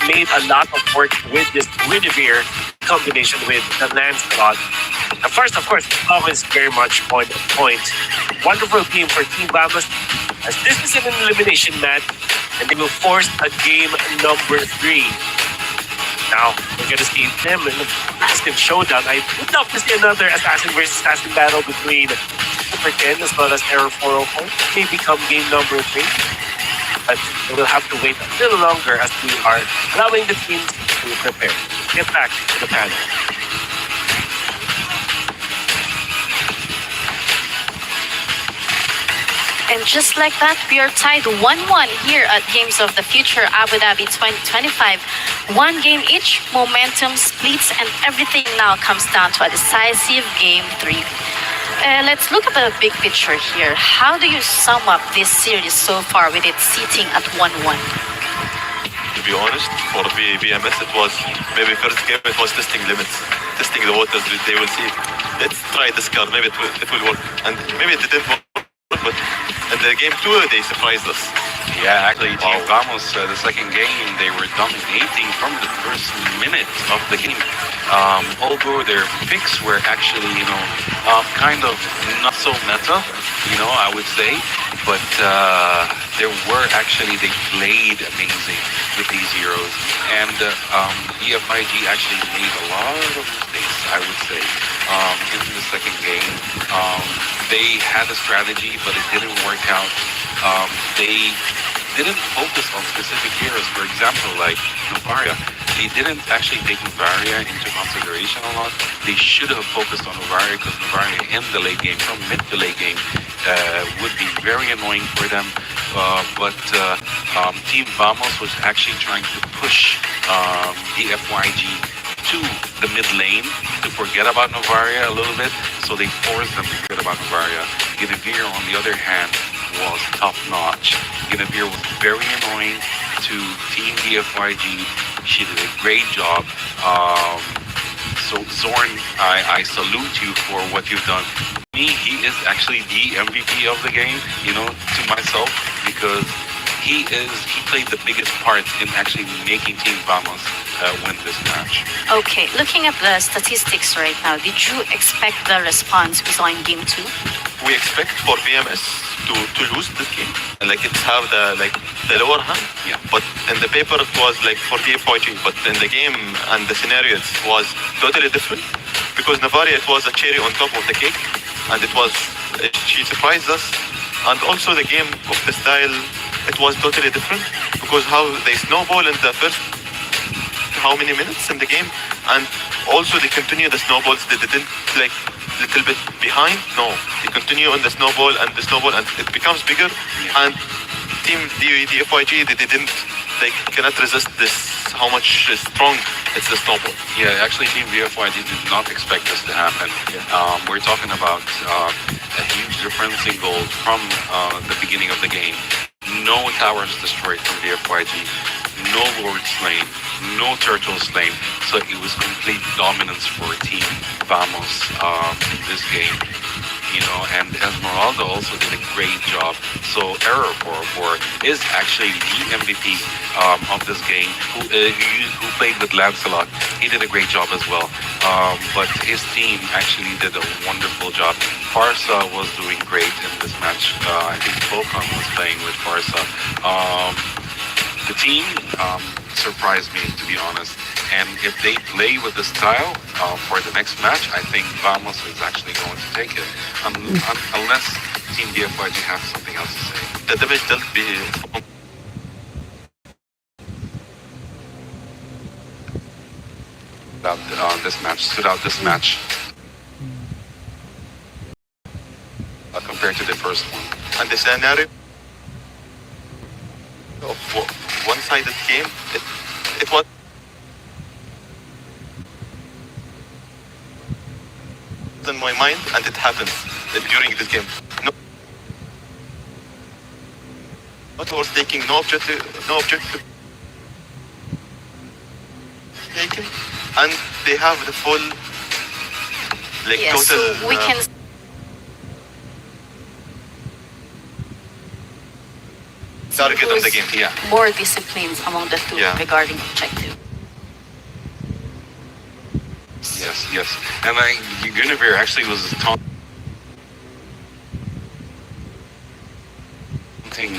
made a lot of work with this Guinevere combination with the Lancelot. And first, of course, the Vamos is very much on point. Wonderful team for Team Vamos, as this is an elimination match, and they will force a game number 3. Now, we're going to see them competitive showdown. I would love to see another assassin versus assassin battle between Super 10 as well as Error 404. It may become game number 3, but we'll have to wait a little longer as we are allowing the teams to prepare. Get back to the panel. And just like that, we are tied 1-1 here at Games of the Future Abu Dhabi 2025. One game each, momentum splits, and everything now comes down to a decisive Game 3. Let's look at the big picture here. How do you sum up this series so far with it sitting at 1-1? To be honest, for VMS, it was maybe first game, it was testing limits, testing the waters. They will see, let's try this card, maybe it will work. And maybe it didn't work, but in the game 2, they surprised us. Yeah, actually, Team Vamos, the second game, they were dominating from the first minute of the game. Although their picks were actually, kind of not so meta, I would say. But they played amazing with these heroes. And EFIG actually made a lot of mistakes, I would say, in the second game. They had a strategy, but it didn't work out. They didn't focus on specific heroes. For example, like Novaria, they didn't actually take Novaria into consideration a lot. They should have focused on Novaria because Novaria in the late game, from mid to late game, would be very annoying for them. But Team Vamos was actually trying to push the FYG to the mid lane to forget about Novaria a little bit, so they forced them to forget about Novaria. Guinevere, on the other hand, was top-notch. Guinevere was very annoying to Team DFYG. She did a great job. So Zorn, I salute you for what you've done. Me, he is actually the MVP of the game, to myself, because he played the biggest part in actually making Team Vamos win this match. Okay, looking at the statistics right now, did you expect the response we saw in Game 2? We expect for VMS to lose this game. Like it's have the lower hand. Yeah. But in the paper it was like 48-40. But in the game and the scenario it was totally different. Because Navaria, it was a cherry on top of the cake. And she surprised us. And also the game of the style, it was totally different. Because how they snowball in the first how many minutes in the game. And also they continue the snowballs. They didn't like little bit behind. No, they continue on the snowball and it becomes bigger. And Team DFYG, they cannot resist this. How much strong it's the snowball. Yeah, actually, Team DFYG did not expect this to happen. We're talking about a huge difference in gold from the beginning of the game. No towers destroyed from DFYG. No Lord slain, no turtle slain. So it was complete dominance for Team Vamos in this game. And Esmeralda also did a great job. So Error 404 is actually the MVP of this game, who played with Lancelot. He did a great job as well. But his team actually did a wonderful job. Farsa was doing great in this match. I think Volcom was playing with Farsa. The team surprised me, to be honest. And if they play with the style for the next match, I think Vamos is actually going to take it. Unless Team DFYG has something else to say. The damage dealt stood out this match compared to the first one. And the scenario of one-sided game, it was in my mind, and it happens during this game. Not was taking no objective taken, and they have the full Yes, total. so we can target of the game. Yeah. more disciplines among the two Yeah. regarding objective. Yes. And Guinevere actually was taunting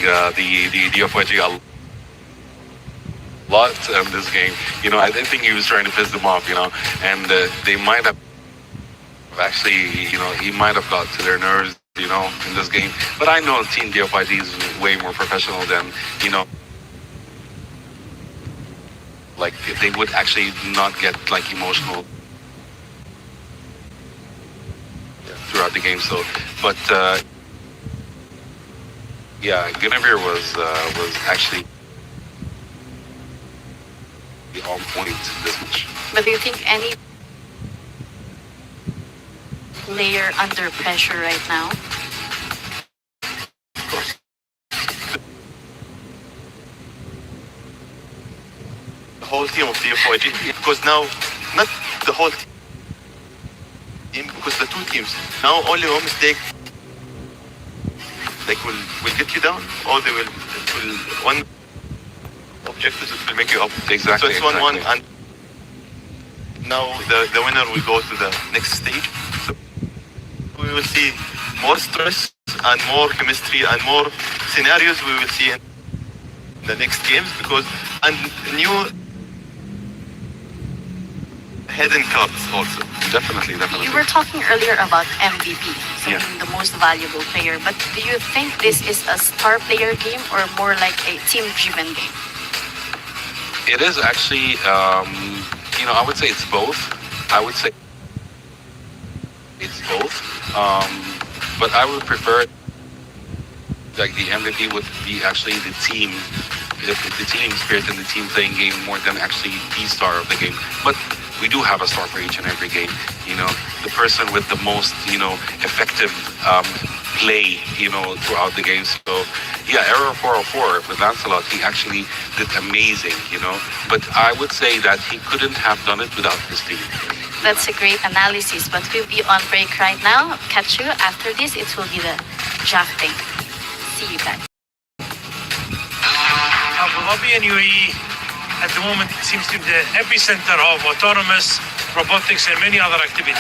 the DFYG lot in this game. You know, I didn't think he was trying to piss them off. You know, and they might have actually, you know, he might have got to their nerves. You know, in this game, but I know Team DFID is way more professional than, you know, like they would actually not get like emotional throughout the game. So, but yeah, Guinevere was actually on point this much. But do you think any player under pressure right now? The whole team of DFYG, because now, not the whole team, because the two teams, now only one mistake, like will get you down, or they will one objective will make you up. Exactly. So it's 1-1, and now the winner will go to the next stage. So we will see more stress and more chemistry and more scenarios we will see in the next games, because and new hidden cards also. Definitely. You were talking earlier about MVP, so Yeah. being the most valuable player. But do you think this is a star player game or more like a team-driven game? It is actually, you know, I would say it's both. I would say it's both. But I would prefer like the MVP would be actually the team, the team spirit and the team playing game more than actually the star of the game. But we do have a star for each and every game. You know, the person with the most, you know, effective play, you know, throughout the game. So yeah, Error 404 with Lancelot, he actually did amazing, you know. But I would say that he couldn't have done it without his team. That's a great analysis, but we'll be on break right now. Catch you after this. It will be the drafting. See you guys. Abu Dhabi and UAE at the moment seems to be the epicenter of autonomous robotics and many other activities.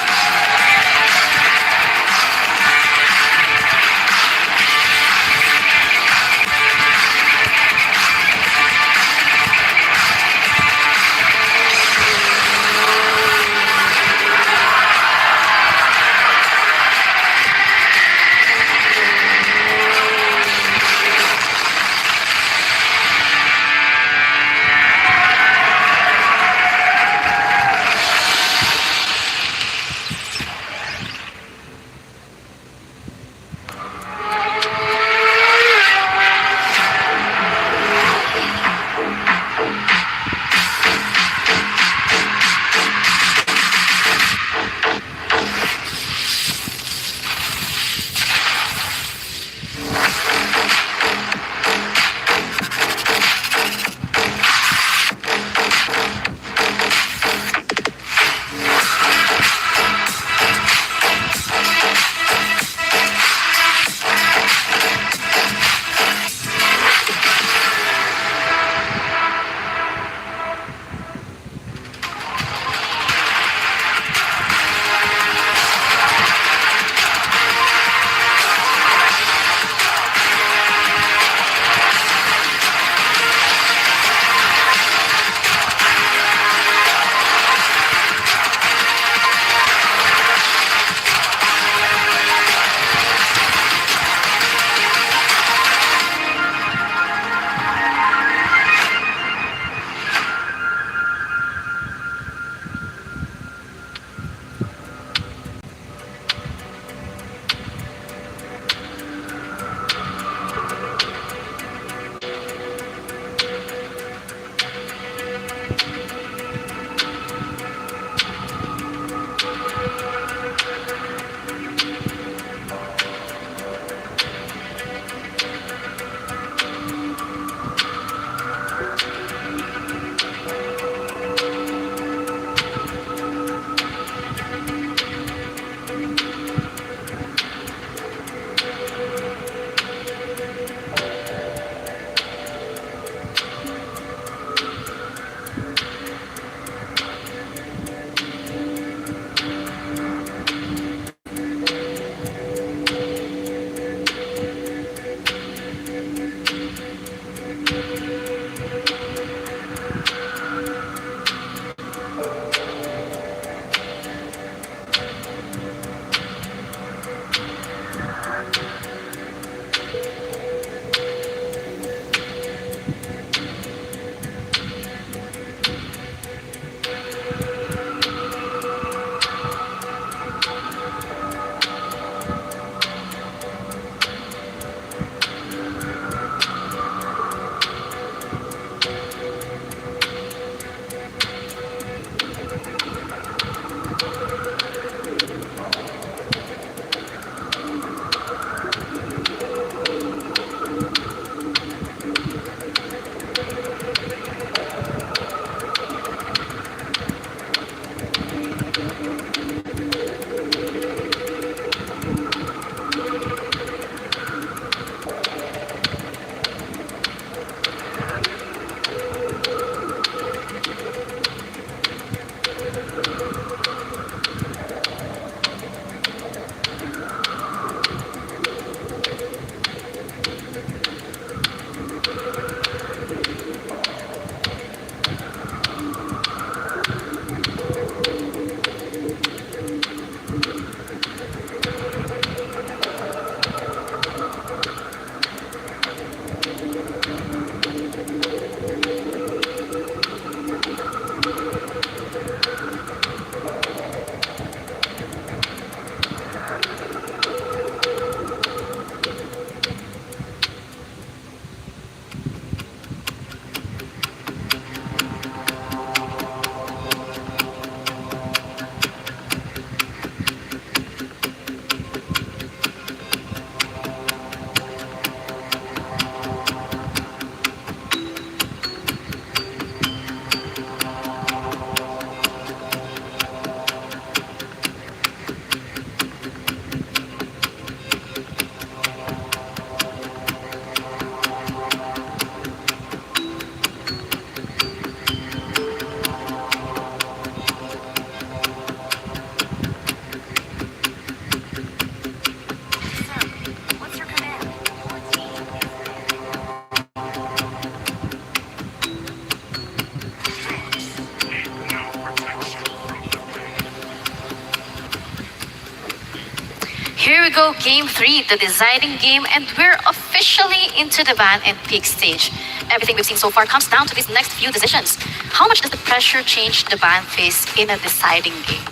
go Game 3, the deciding game, and we're officially into the ban and pick stage. Everything we've seen so far comes down to these next few decisions. How much does the pressure change the ban phase in a deciding game?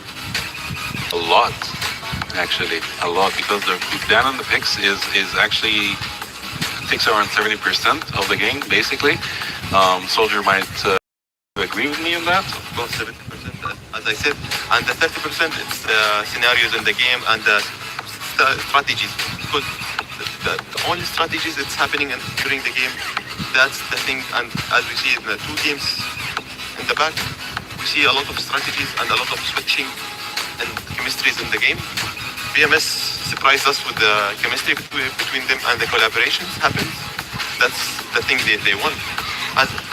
A lot, actually, a lot, because the ban on the picks is actually takes around 70% of the game, basically. Soldier might agree with me on that. About 70%, as I said, and the 30% it's scenarios in the game and the strategies. Because the only strategies that's happening during the game, that's the thing. And as we see in the two games in the back, we see a lot of strategies and a lot of switching and chemistries in the game. BMS surprised us with the chemistry between them and the collaborations happens. That's the thing they want.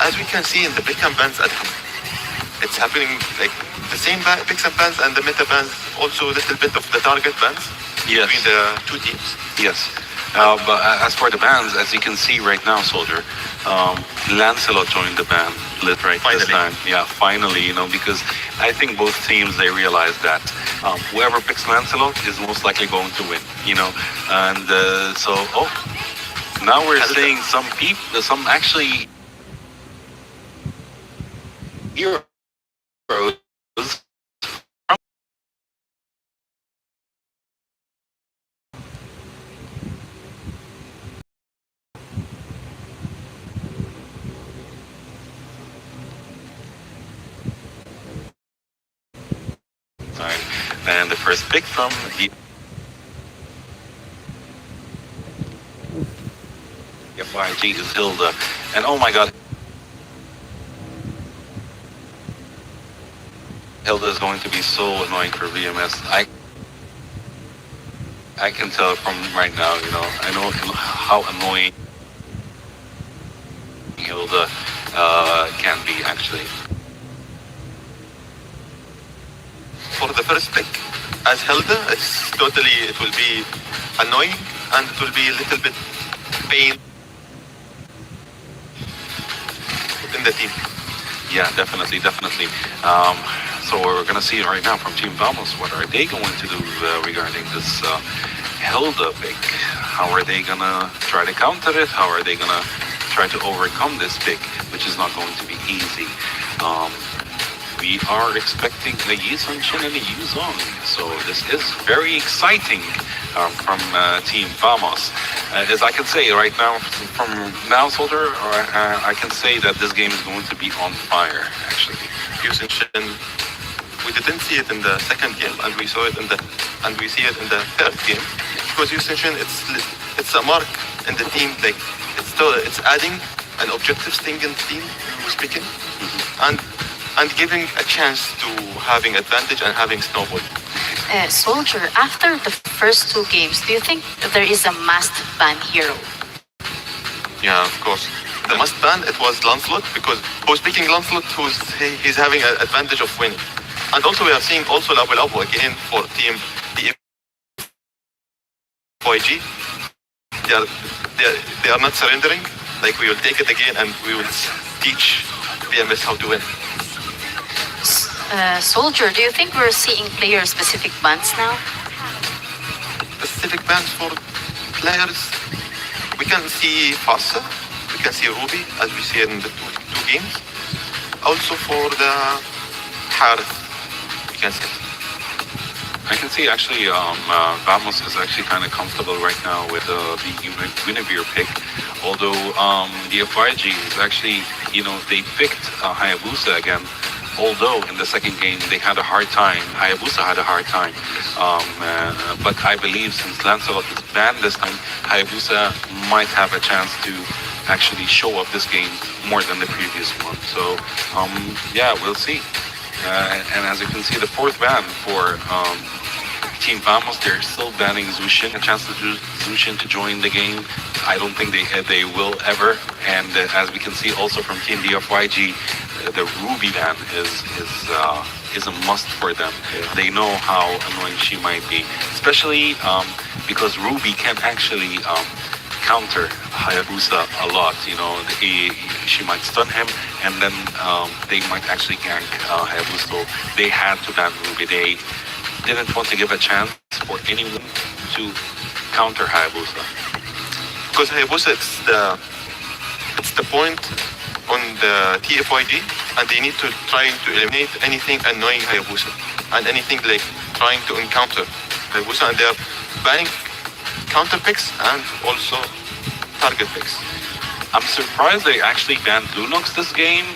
As we can see in the pick and bans, it's happening like the same picks and bans and the meta bans, also a little bit of the target bans between the two teams. Yes. But as for the bans, as you can see right now, Soldier, Lancelot joined the ban right Finally. this time. Yeah, finally, because I think both teams, they realize that whoever picks Lancelot is most likely going to win, And now we're seeing some actually heroes and the first pick from the FYG is Hilda, and oh my god, Hilda is going to be so annoying for VMS. I can tell from right now, I know how annoying Hilda can be, actually. For the first pick, as Hilda, it will be annoying and it will be a little bit pain in the team. Yeah, definitely. So we're gonna see right now from Team Vamos, what are they going to do regarding this Hilda pick? How are they gonna try to counter it? How are they gonna try to overcome this pick, which is not going to be easy? We are expecting a Yi-Sun-Shin and a Yu-Zong, so this is very exciting from Team Vamos. As I can say right now, from now, Soldier, I can say that this game is going to be on fire, actually. Yi-Sun-Shin, we didn't see it in the second game, and we see it in the third game. Because Yi-Sun-Shin, it's a mark in the team. Like it's adding an objective thing in the team who's picking, and giving a chance to having advantage and having snowball. Soldier, after the first two games, do you think that there is a must ban hero? Yeah, of course. The must ban, it was Lancelot, because who's picking Lancelot, he's having an advantage of winning. And also we are seeing also Labu Labu again for team YG. They are not surrendering. Like, we will take it again and we will teach BMS how to win. Soldier, do you think we're seeing player-specific bans now? Specific bans for players, we can see Fassa, we can see Ruby, as we see in the two games. Also for the Harith, we can see. I can see actually Vamos is actually kind of comfortable right now with the Guinevere pick. Although the FYG is actually, they picked Hayabusa again. Although in the second game they had a hard time, Hayabusa had a hard time. But I believe since Lancelot is banned this time, Hayabusa might have a chance to actually show up this game more than the previous one. So yeah, we'll see. And as you can see, the fourth ban for Team Vamos, they're still banning Zushin. A chance to Zushin to join the game, I don't think they will ever. And as we can see also from Team DFYG, the Ruby ban is a must for them. Yeah. They know how annoying she might be, especially because Ruby can actually counter Hayabusa a lot. She might stun him, and then they might actually gank Hayabusa. So they had to ban Ruby. They didn't want to give a chance for anyone to counter Hayabusa? Because Hayabusa, it's the point on the TFYG, and they need to try to eliminate anything annoying Hayabusa and anything like trying to encounter Hayabusa, and they are banning counter picks and also target picks. I'm surprised they actually banned Lunox this game.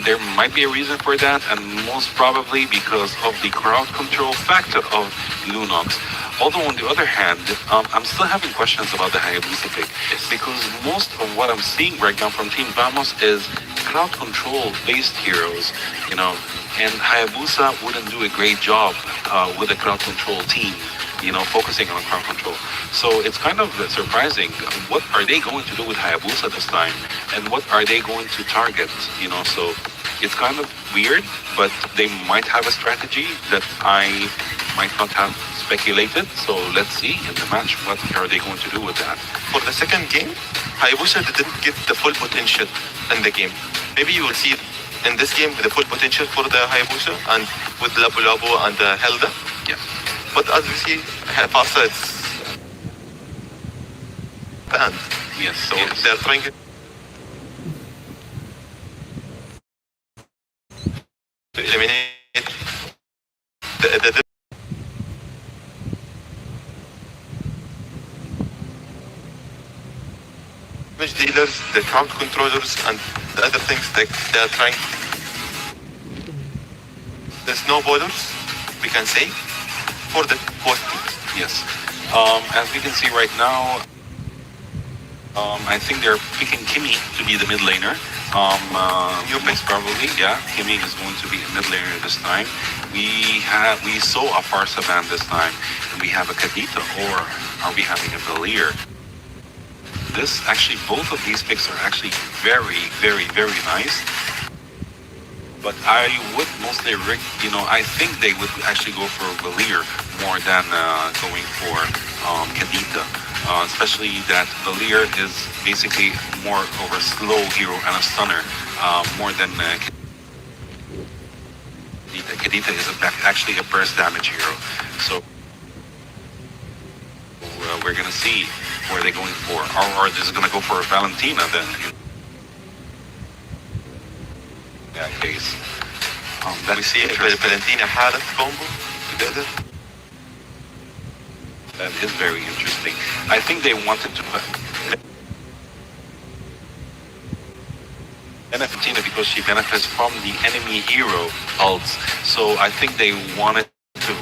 There might be a reason for that, and most probably because of the crowd control factor of Lunox. Although on the other hand, I'm still having questions about the Hayabusa pick, because most of what I'm seeing right now from Team Vamos is crowd control based heroes, you know, and Hayabusa wouldn't do a great job with a crowd control team, you know, focusing on crowd control. So it's kind of surprising. What are they going to do with Hayabusa this time? And what are they going to target? You know, so it's kind of weird, but they might have a strategy that I might not have speculated. So let's see in the match, what are they going to do with that? For the second game, Hayabusa didn't get the full potential in the game. Maybe you will see in this game the full potential for the Hayabusa and with Labu Labu and Helda. Yeah. But as we see, Fasa it's banned. Yes. So yes. they're trying to eliminate the damage dealers, the crowd controllers, and the other things that they're trying. The snowballers, we can say, for the both teams. Yes. As we can see right now, I think they're picking Kimi to be the mid laner. Most probably, yeah. Kimi is going to be a mid laner this time. We saw a Farsa ban this time, and we have a Kadita, or are we having a Belir? This actually, both of these picks are actually very, very, very nice. But I would mostly, I think they would actually go for Belir more than going for Kadita. Especially that Belir is basically more of a slow hero and a stunner, more than Kadita. Kadita is actually a burst damage hero. So we're gonna see where they're going for, or they're just gonna go for Valentina then. In that case, that We see Valentina Harith combo together. That is very interesting. I think they wanted to benefit because she benefits from the enemy hero ults. So I think they wanted to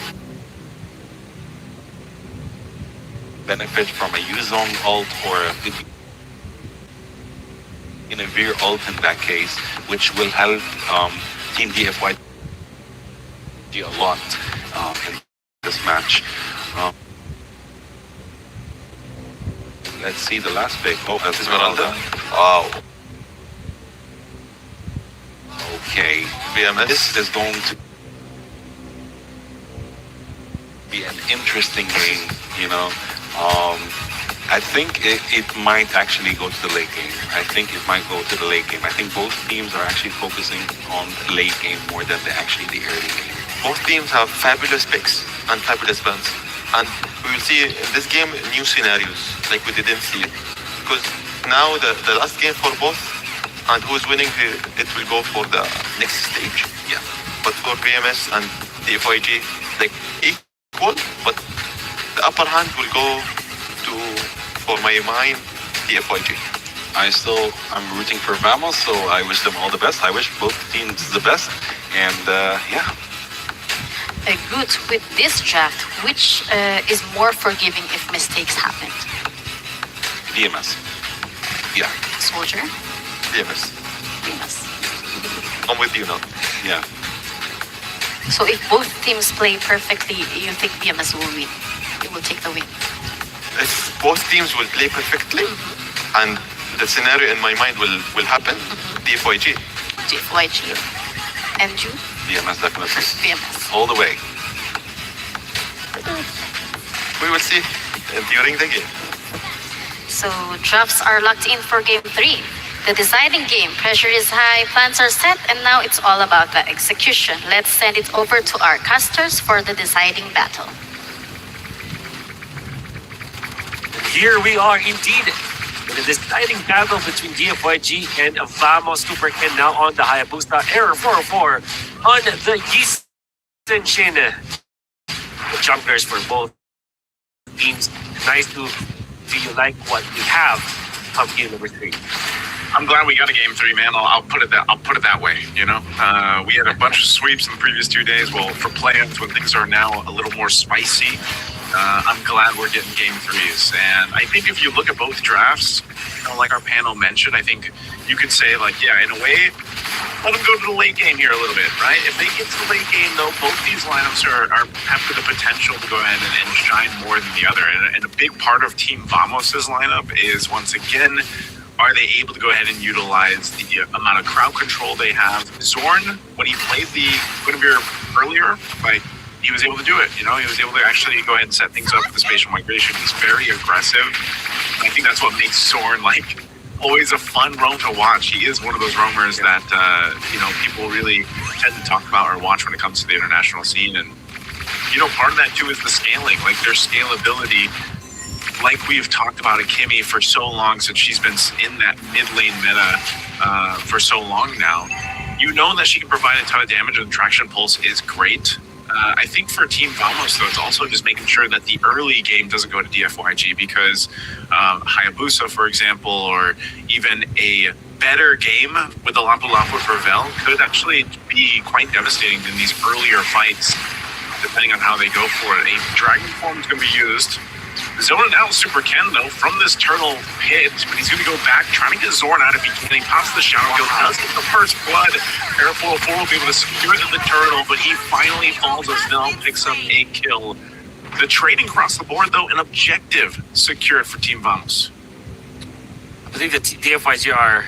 benefit from a Yuzong ult or a Veer ult in that case, which will help Team DFY a lot in this match. Let's see the last pick. Oh, that's Esmeralda. Wow. Okay. BMS. This is going to be an interesting game, you know. I think it might actually go to the late game. I think it might go to the late game. I think both teams are actually focusing on the late game more than the early game. Both teams have fabulous picks and fabulous bans. And we will see in this game new scenarios like we didn't see it. Because now the last game for both, and who's winning, it will go for the next stage. Yeah. But for BMS and the FYG, like equal, but the upper hand will go to, for my mind, the FYG. I'm rooting for Vamos, so I wish them all the best. I wish both teams the best. And yeah. Good. With this draft, which is more forgiving if mistakes happen? DMS. Yeah. Soldier? BMS. BMS. I'm with you now. Yeah. So if both teams play perfectly, you think BMS will win? It will take the win. If both teams will play perfectly, and the scenario in my mind will happen, the FYG. GFYG. And you? DMS definitely. BMS. All the way. We will see during the game. So drafts are locked in for game 3. The deciding game. Pressure is high, plans are set, and now it's all about the execution. Let's send it over to our casters for the deciding battle. here we are indeed in a deciding battle between DFYG and Vamos Super Ken now on the Hayabusa Error 404 on the Yisen Shin. The junglers for both teams. Nice to see you like what we have from game number 3. I'm glad we got a game 3, man. I'll put it that way. You know, we had a bunch of sweeps in the previous 2 days. Well, for play-ins when things are now a little more spicy, I'm glad we're getting game 3s. And I think if you look at both drafts, you know, like our panel mentioned, I think you could say, like, yeah, in a way, let them go to the late game here a little bit, right? If they get to the late game, though, both these lineups have the potential to go ahead and shine more than the other. And a big part of Team Vamos' lineup is, once again, are they able to go ahead and utilize the amount of crowd control they have? Zorn, when he played the Guinevere earlier, like, he was able to do it. You know, he was able to actually go ahead and set things up with the spatial migration. He's very aggressive. And I think that's what makes Zorn, like, always a fun roam to watch. He is one of those roamers that, you know, people really tend to talk about or watch when it comes to the international scene. And, you know, part of that, too, is the scaling. Like, their scalability, like we've talked about Akimi for so long, since she's been in that mid lane meta for so long now, you know that she can provide a ton of damage, and the traction pulse is great. I think for Team Vamos, though, it's also just making sure that the early game doesn't go to DFYG, because Hayabusa, for example, or even a better game with the Lapu Lapu for Vel could actually be quite devastating in these earlier fights, depending on how they go for it. A Dragon Form is going to be used. Zoning out Super Ken, though, from this turtle pit, but he's going to go back, trying to get Zorn out if he can. He pops the Shadow Kill, does get the first blood. Air 404 will be able to secure the turtle, but he finally falls as Vel picks up a kill. The trading across the board, though, an objective secured for Team Vamos. I believe the DFYG are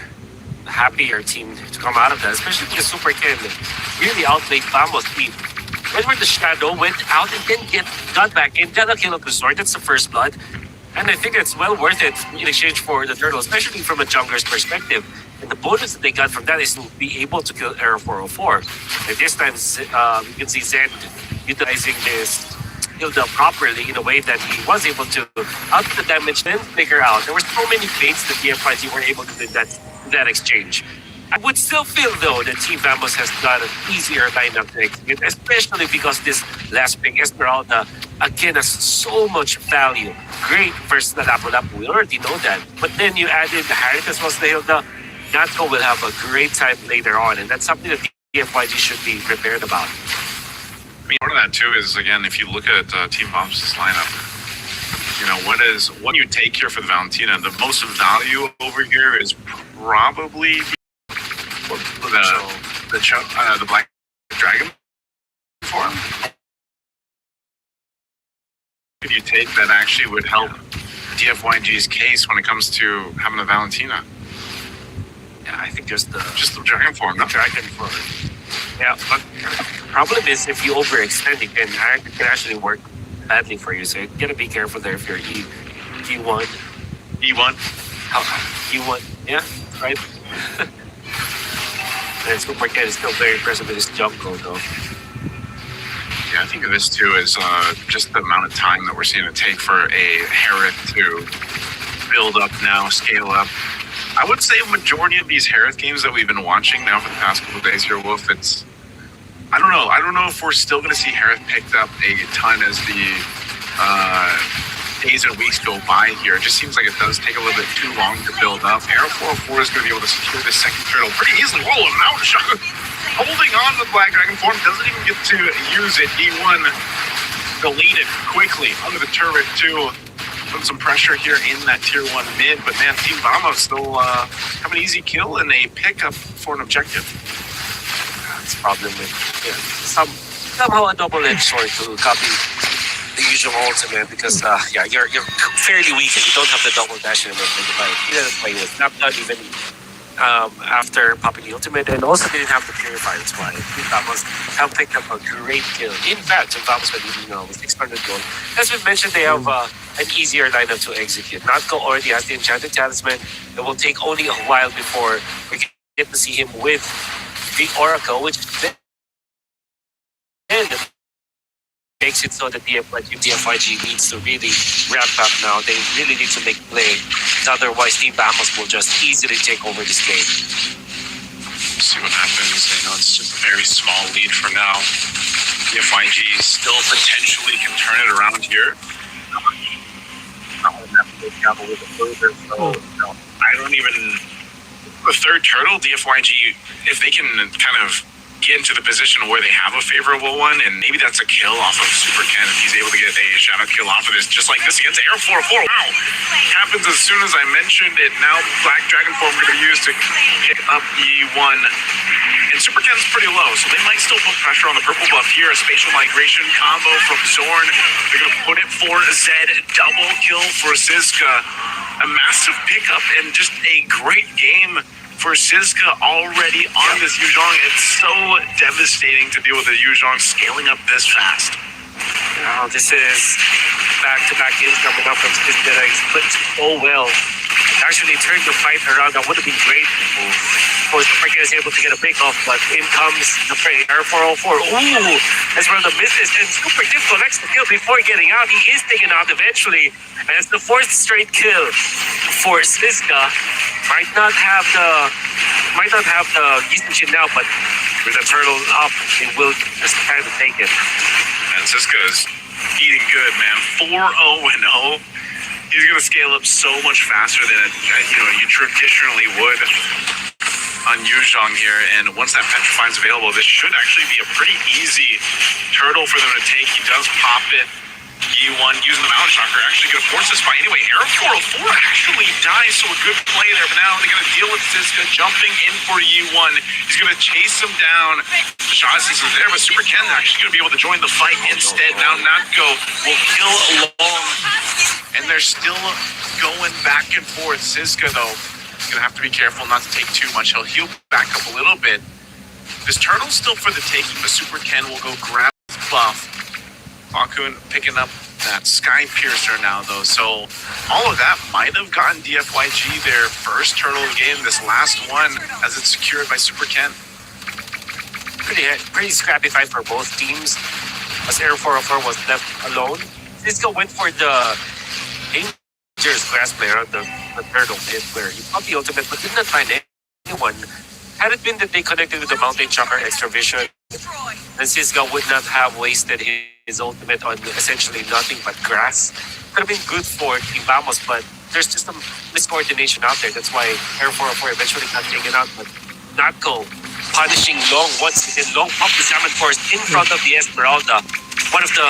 a happier team to come out of that, especially because Super Ken really outplayed Vamos team. Whenever the Shadow went out and then got back in, got a kill of the sword, that's the first blood. And I think it's well worth it in exchange for the turtle, especially from a jungler's perspective. And the bonus that they got from that is to be able to kill Error 404. And this time, you can see Zen utilizing this Hilda properly in a way that he was able to out the damage, then figure out. There were so many fates that the FIG were able to do that exchange. I would still feel, though, that Team Vamos has got an easier lineup to execute, especially because this last pick, Esmeralda, again, has so much value. Great versus the Lapu Lapu, we already know that. But then you added the Harriet as well as the Hilda. Natko will have a great time later on, and that's something that the FYG should be prepared about. I mean, part of that, too, is, again, if you look at Team Vamos' lineup, you know, what you take here for the Valentina, the most value over here is probably the Black Dragon form. If you take that, actually would help DFYG's case when it comes to having a Valentina. Yeah, I think just the Dragon form, the Dragon form. Yeah, but the problem is if you overextend it, it can actually work badly for you. So you gotta be careful there if you're E1. E1? E1, yeah, right? And Super Ken is still very impressive with his jump goal, though. Yeah, I think this, too, is just the amount of time that we're seeing it take for a Harith to build up now, scale up. I would say a majority of these Harith games that we've been watching now for the past couple of days here, Wolf, it's... I don't know. I don't know if we're still going to see Harith picked up a ton as the days and weeks go by here. It just seems like it does take a little bit too long to build up. Arrow 404 is going to be able to secure this second turtle pretty easily. Whoa, an out shot. Holding on to the Black Dragon form, doesn't even get to use it. E1 deleted quickly under the turret too. Put some pressure here in that tier 1 mid, but man, Team Vamos still have an easy kill and a pickup for an objective. That's the problem with somehow a double-edged sword to copy the usual ultimate, because you're fairly weak and you don't have the double dash in the fight. He didn't play with not even after popping the ultimate, and also didn't have the purifier. That's why Vamos have picked up a great kill. In fact, Vamos with 600 gold. As we mentioned, they have an easier lineup to execute. Natko already has the enchanted talisman. It will take only a while before we get to see him with the Oracle, which then makes it so that DFYG needs to really ramp up now. They really need to make play. Otherwise, Team Vamos will just easily take over this game. See what happens. It's just a very small lead for now. DFYG still potentially can turn it around here. I don't even. The third turtle, DFYG, if they can kind of get into the position where they have a favorable one, and maybe that's a kill off of Super Ken if he's able to get a shadow kill off of this, just like this against Air 404. Wow! Happens as soon as I mentioned it. Now Black Dragon Form going to be used to pick up E1. And Super Ken's pretty low, so they might still put pressure on the purple buff here. A spatial migration combo from Zorn. They're going to put it for Zed. Double kill for Siska. A massive pickup and just a great game for Siska already on this Yuzhong. It's so devastating to deal with a Yuzhong scaling up this fast. Now this is back-to-back games coming up from Siska. He's played so well. Actually turned the fight around. That would have been great. Of course, Super Ken is able to get a pick off, but in comes the fray. Air 404. Ooh! That's where the misses, and Super Ken collects the kill before getting out. He is taken out eventually. And it's the fourth straight kill for Siska. Might not have the Gisenshin now, but with the turtle up, it will just kind of take it. And Siska is eating good, man. 4-0-0. He's going to scale up so much faster than you traditionally would on Yuzhong here. And once that Petrify is available, this should actually be a pretty easy turtle for them to take. He does pop it. E1 using the Mountain Shocker actually going to force this fight. Anyway, Air 404 actually dies, so a good play there. But now they're going to deal with Siska jumping in for E1. He's going to chase him down. Shaz is there, but Super Ken actually going to be able to join the fight instead. Now Natko will kill along. And they're still going back and forth. Siska, though, is going to have to be careful not to take too much. He'll heal back up a little bit. This turtle's still for the taking, but Super Ken will go grab his buff. Bakun picking up that Sky Piercer now, though. So all of that might have gotten DFYG their first turtle of the game. This last one, as it's secured by Super Ken. Pretty scrappy fight for both teams. As Air 404 was left alone, Siska went for the dangerous grass player on the turtle pit, where he popped the ultimate but did not find anyone. Had it been that they connected with the Mountain Chakra Extra Vision, then Siska would not have wasted his ultimate on essentially nothing but grass. Could have been good for Team Vamos, but there's just some miscoordination out there. That's why Air 404 eventually got taken out. But Natko punishing Long once again. Long pump the Salmon Force in front of the Esmeralda. One of the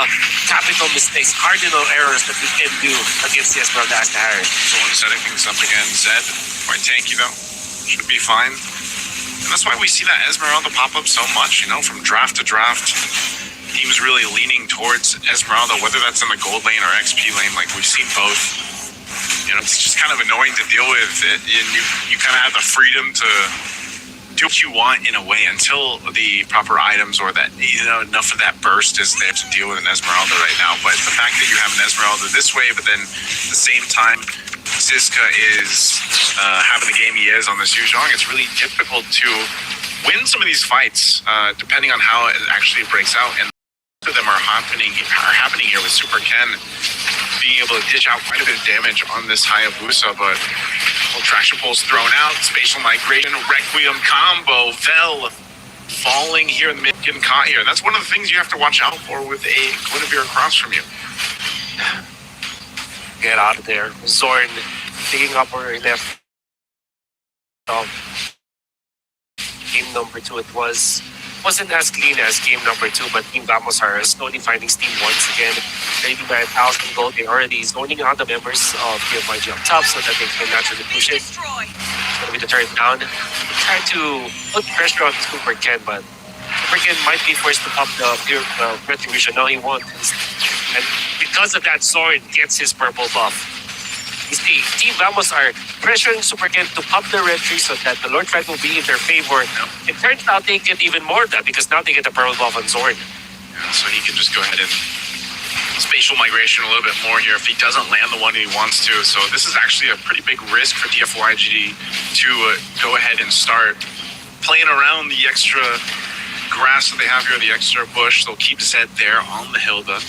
capital mistakes, cardinal errors that we can do against the Esmeralda as the Harris. Zorn setting things up again. Zed, quite tanky though. Should be fine. And that's why we see that Esmeralda pop up so much, from draft to draft. Teams really leaning towards Esmeralda, whether that's in the gold lane or XP lane. Like, we've seen both. It's just kind of annoying to deal with. You kind of have the freedom to do what you want in a way until the proper items or that, enough of that burst is there to deal with an Esmeralda right now. But the fact that you have an Esmeralda this way, but then at the same time, Siska is having the game he is on this Yuzhong, it's really difficult to win some of these fights, depending on how it actually breaks out. And both of them are happening here with Super Ken being able to dish out quite a bit of damage on this Hayabusa, but traction pulls thrown out, spatial migration, Requiem combo, Vel falling here in the mid, getting caught here. That's one of the things you have to watch out for with a Guinevere across from you. Get out of there. Zorn digging up where he left. Game number 2, it wasn't as clean as game number 2, but Team Vamos are slowly finding steam once again. Leading by 1,000 gold. They're already zoning out the members of PFYG up top so that they can naturally push it. It's going to be the turn down. Try to put pressure on Super Ken, but Super Ken might be forced to pop the retribution. No, he won't. And because of that, Zorn gets his purple buff. You see, Team Vamos are pressuring Super Ken to pop the red tree so that the Lord Fight will be in their favor. It turns out they get even more of that because now they get the purple buff on Zorn. Yeah, so he can just go ahead and spatial migration a little bit more here if he doesn't land the one he wants to. So this is actually a pretty big risk for DFYG to go ahead and start playing around the extra grass that they have here, the extra bush, they'll keep Zed there on the Hilda.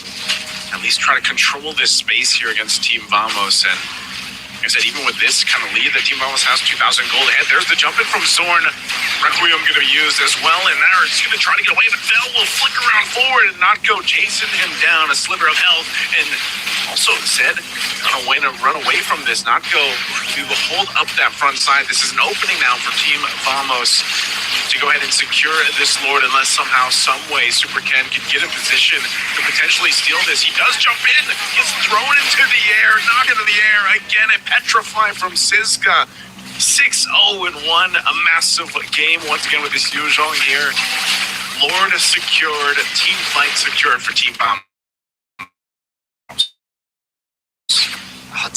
At least try to control this space here against Team Vamos. And like I said, even with this kind of lead that Team Vamos has, 2,000 gold ahead. There's the jump in from Zorn. Requiem going to be used as well, and they're just going to try to get away, but Vel will flick around forward and not go, chasing him down, a sliver of health. And also Zed on a way to run away from this, not go to hold up that front side. This is an opening now for Team Vamos to go ahead and secure this Lord, unless somehow, some way, Super Ken can get in position to potentially steal this. He does jump in, gets thrown into the air, knocked into the air again, a petrify from Siska. 6-0-1, a massive game once again with this Yuzhong here. Lord secured, team fight secured for Team Vamos.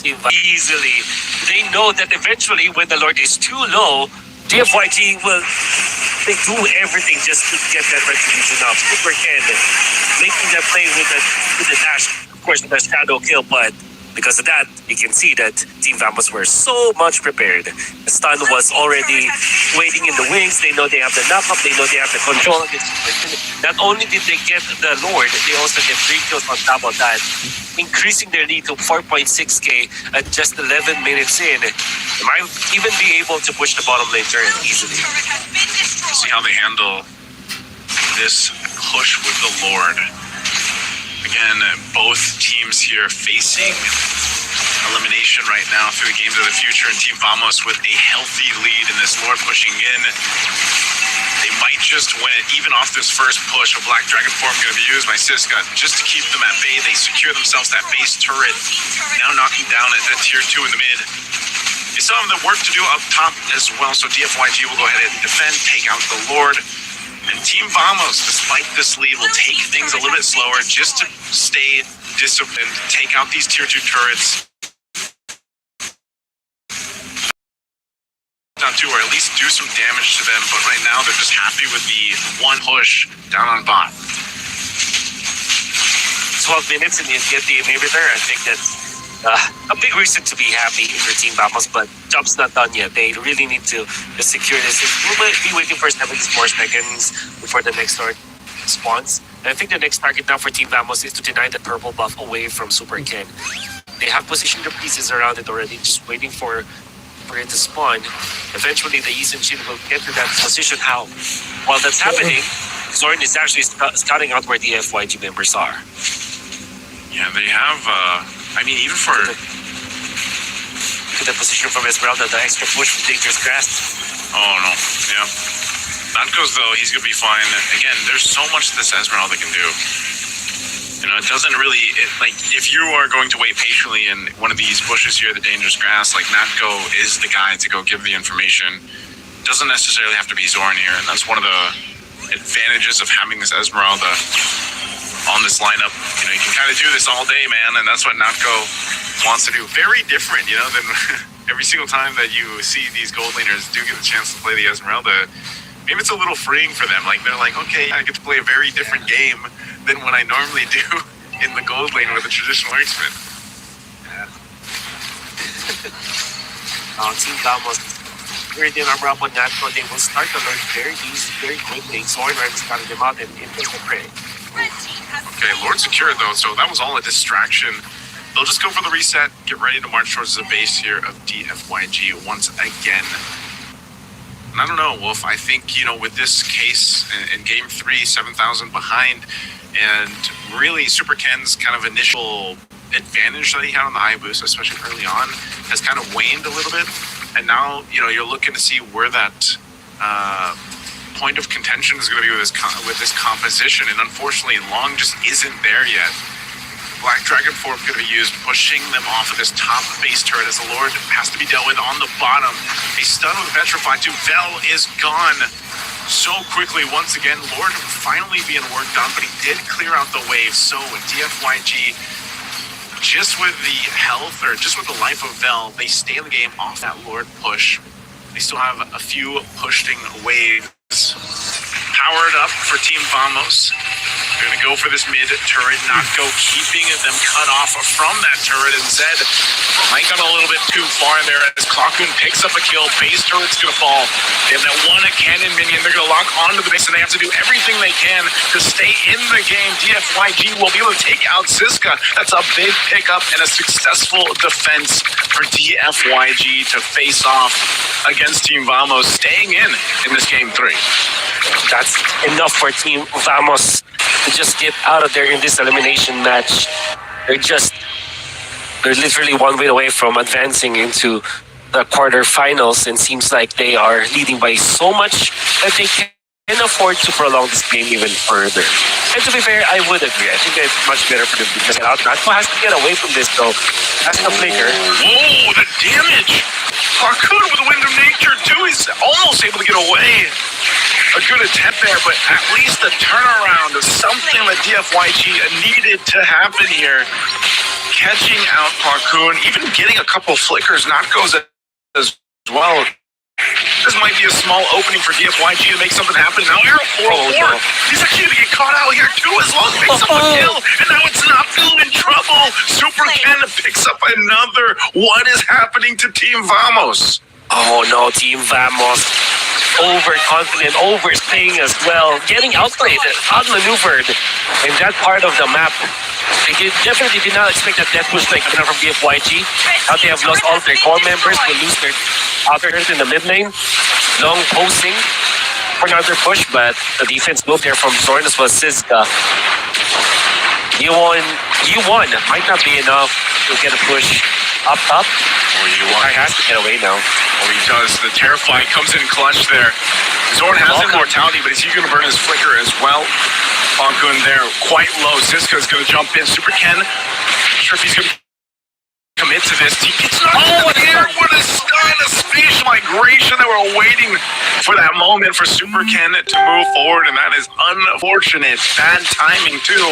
Easily. They know that eventually when the Lord is too low, DFYG will do everything just to get that retribution up. Super Ken making that play with the dash, of course, with the shadow kill, but because of that, you can see that Team Vamos were so much prepared. The stun was already waiting in the wings. They know they have the knock-up. They know they have the control of the situation. Not only did they get the Lord, they also get 3 kills on top of that, increasing their lead to 4.6k at just 11 minutes in. They might even be able to push the bottom lane turn easily. See how they handle this push with the Lord. Again, both teams here facing elimination right now through the Games of the Future, and Team Vamos with a healthy lead in this Lord pushing in. They might just win it, even off this first push. A Black Dragon form going to be used by Siska just to keep them at bay. They secure themselves that base turret, now knocking down at tier 2 in the mid. They still have the work to do up top as well, so DFYG will go ahead and defend, take out the Lord. And Team Vamos, despite this lead, will take things a little bit slower just to stay disciplined, take out these tier 2 turrets. Down 2, or at least do some damage to them, but right now they're just happy with the one push down on bot. 12 minutes and you get the inhibitor. I think that's a big reason to be happy for Team Vamos, but job's not done yet. They really need to secure this. We might be waiting for 7 more seconds before the next Lord spawns. And I think the next target now for Team Vamos is to deny the purple buff away from Super Ken. They have positioned their pieces around it already, just waiting for it to spawn. Eventually, the Yi Sun-shin will get to that position. How? While that's happening, Zorn is actually scouting out where the FYG members are. Yeah, they have, I mean, even for the position from Esmeralda, the extra push from Dangerous Grass. Oh, no. Yeah. Natko's, though, he's going to be fine. Again, there's so much this Esmeralda can do. You know, it doesn't really, if you are going to wait patiently in one of these bushes here, the Dangerous Grass, like, Natko is the guy to go give the information. Doesn't necessarily have to be Zorn here, and that's one of the advantages of having this Esmeralda on this lineup. You know, you can kind of do this all day, man, and that's what Natko wants to do. Very different, you know, than every single time that you see these gold laners do get the chance to play the Esmeralda. Maybe it's a little freeing for them. Like, they're like, okay, I get to play a very different game than what I normally do in the gold lane with a traditional marksman. Yeah. Team Vamos, very number up on Natko. They will start the Lord very easy, very quickly. Zorn is cutting them out and into the prey. Okay, Lord secured though, so that was all a distraction. They'll just go for the reset, get ready to march towards the base here of DFYG once again. And I don't know, Wolf, I think, you know, with this case in game 3, 7,000 behind, and really Super Ken's kind of initial advantage that he had on the high boost, especially early on, has kind of waned a little bit. And now, you know, you're looking to see where that point of contention is going to be with this composition, and unfortunately Long just isn't there yet. Black Dragon form going to be used, pushing them off of this top base turret as the Lord has to be dealt with on the bottom. A stun with Petrify too. Vel is gone so quickly once again. Lord finally being worked on, but he did clear out the wave. So DFYG, just with the health, or just with the life of Vel, they stay in the game off that Lord push. They still have a few pushing waves. Powered up for Team Vamos. They're going to go for this mid turret, Natko keeping them cut off from that turret, and Zed might got a little bit too far there as Klakun picks up a kill. Base turret's going to fall. They have that one cannon minion. They're going to lock walk onto the base, and they have to do everything they can to stay in the game. DFYG will be able to take out Siska. That's a big pickup and a successful defense for DFYG to face off against Team Vamos, staying in this game 3. That's enough for Team Vamos to just get out of there in this elimination match. They're literally one win away from advancing into the quarterfinals, and seems like they are leading by so much that they can afford to prolong this game even further. And to be fair, I would agree. I think it's much better for them to get out. Natko has to get away from this though. That's the flicker. Whoa, the damage! Parkour with the Wind of Nature too. He's almost able to get away. A good attempt there, but at least the turnaround is something that DFYG needed to happen here. Catching out Parkour, even getting a couple flickers, Natko's as well. This might be a small opening for DFYG to make something happen. Now Arrow 404, no. he's actually going to get caught out here too, as long as he picks up a kill. And now it's Natko in trouble. Super Ken picks up another. What is happening to Team Vamos? Oh no, Team Vamos. Overconfident, overstaying as well. Getting outplayed, outmaneuvered in that part of the map. They definitely did not expect that death push like coming from DFYG. How they have lost all their core members, will lose their outer in the mid lane. Long posting for another push, but the defense moved there from Zorn as well as Siska. U1 might not be enough to get a push up top. Or I has to get away now. Oh, he does. The Terrify comes in clutch there. Zorn has immortality, but is he going to burn his flicker as well? Pankun there, quite low. Siska's going to jump in. Super Ken, not sure if he's going to commit to this. He gets knocked in the air with a stun, a space migration. They were waiting for that moment for Super Ken to move forward, and that is unfortunate. Bad timing, too,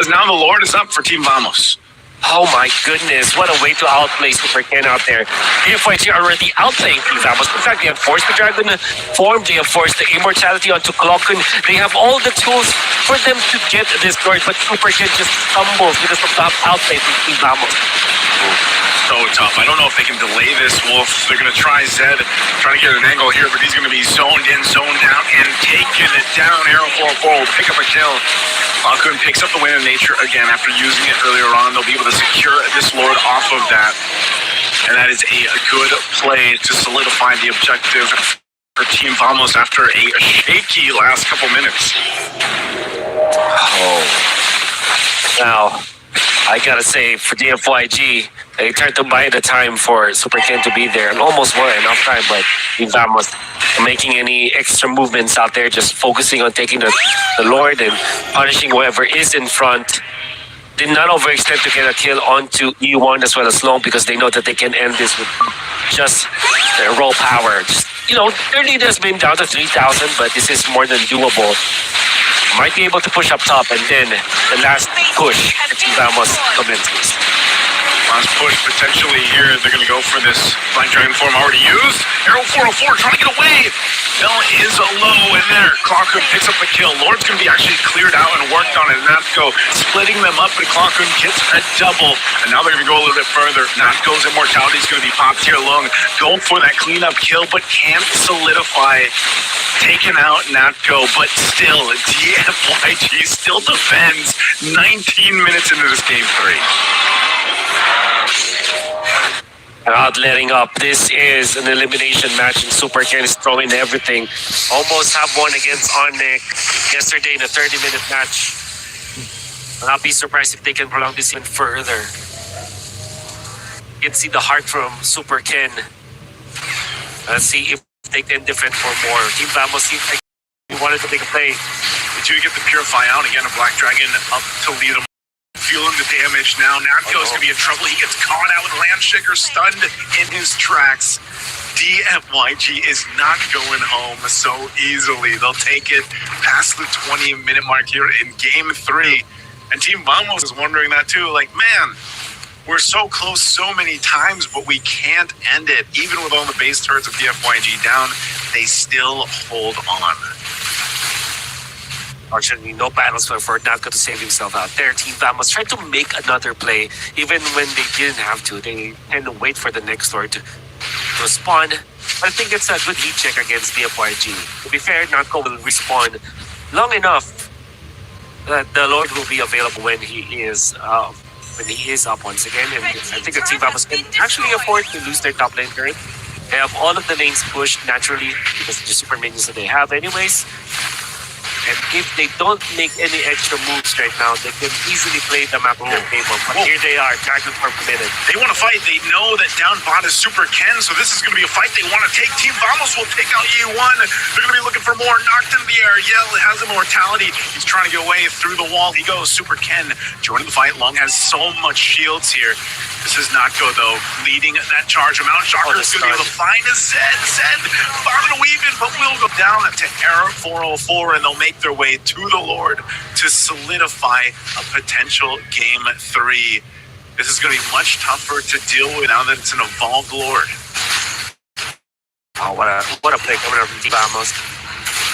as now the Lord is up for Team Vamos. Oh my goodness, what a way to outplay Super Ken out there. DFYG already outplaying Team Vamos. In fact, they have forced the Dragon form, they have forced the immortality onto Clockun. They have all the tools for them to get this Lord, but Super Ken just stumbles because of the outplay from Team Vamos. So tough. I don't know if they can delay this, Wolf. They're going to try Zed, trying to get an angle here, but he's going to be zoned in, zoned out, and taking it down. Arrow 404 will pick up a kill. Akun picks up the Wind of Nature again after using it earlier on. They'll be able to secure this Lord off of that. And that is a good play to solidify the objective for Team Vamos after a shaky last couple minutes. Oh. Now, I gotta say, for DFYG, they tried to buy the time for Super Ken to be there, and almost were enough time, but Team Vamos making any extra movements out there, just focusing on taking the Lord and punishing whoever is in front. Did not overextend to get a kill onto E1 as well as Long, because they know that they can end this with just their raw power. Just, their lead has been down to 3,000, but this is more than doable. Might be able to push up top, and then the last push for Team Vamos commences. Last push potentially here. They're going to go for this Black Dragon form already used. Arrow 404 trying to get away. Bell is low in there. Clockun picks up the kill. Lord's going to be actually cleared out and worked on it. Natko splitting them up, and Clockun gets a double. And now they're going to go a little bit further. Natko's immortality is going to be popped here long. Go for that cleanup kill, but can't solidify. Taken out Natko, but still, DFYG still defends 19 minutes into this game 3. Not letting up. This is an elimination match, and Super Ken is throwing everything. Almost have won against Onyx yesterday in a 30-minute match. I'll not be surprised if they can prolong this even further. You can see the heart from Super Ken. Let's see if they can defend for more. Team Vamos seems like we wanted to make a play. Did you get the Purify out again? A Black Dragon up to lead him. Feeling the damage now. Natko's going to be in trouble. He gets caught out with Landshaker stunned in his tracks. DFYG is not going home so easily. They'll take it past the 20-minute mark here in Game 3. And Team Vamos is wondering that too. Like, man, we're so close so many times, but we can't end it. Even with all the base turrets of DFYG down, they still hold on. Unfortunately, no battles for Natko to save himself out there. Team Vamos tried to make another play, even when they didn't have to. They tend to wait for the next Lord to spawn. I think it's a good heat check against the FYG. To be fair, Nako will respawn long enough that the Lord will be available when he is up once again. And I think the Team Vamos can actually afford to lose their top lane turret. They have all of the lanes pushed naturally because of the super minions that they have anyways. And if they don't make any extra moves right now, they can easily play the map on their table. But here they are, target for permitted. They want to fight. They know that down bot is Super Ken, so this is going to be a fight they want to take. Team Vamos will take out E1. They're going to be looking for more. Knocked in the air. Yell has immortality. He's trying to get away through the wall. He goes. Super Ken joining the fight. Long has so much shields here. This is Nako, though, leading that charge. Mount Shocker is going to be able to find a Zed. Zed bobbing a weaving, but will go down to Error 404, and they'll make their way to the Lord to solidify a potential game 3. This is going to be much tougher to deal with now that it's an evolved Lord. Oh, what a play coming out from Team Vamos.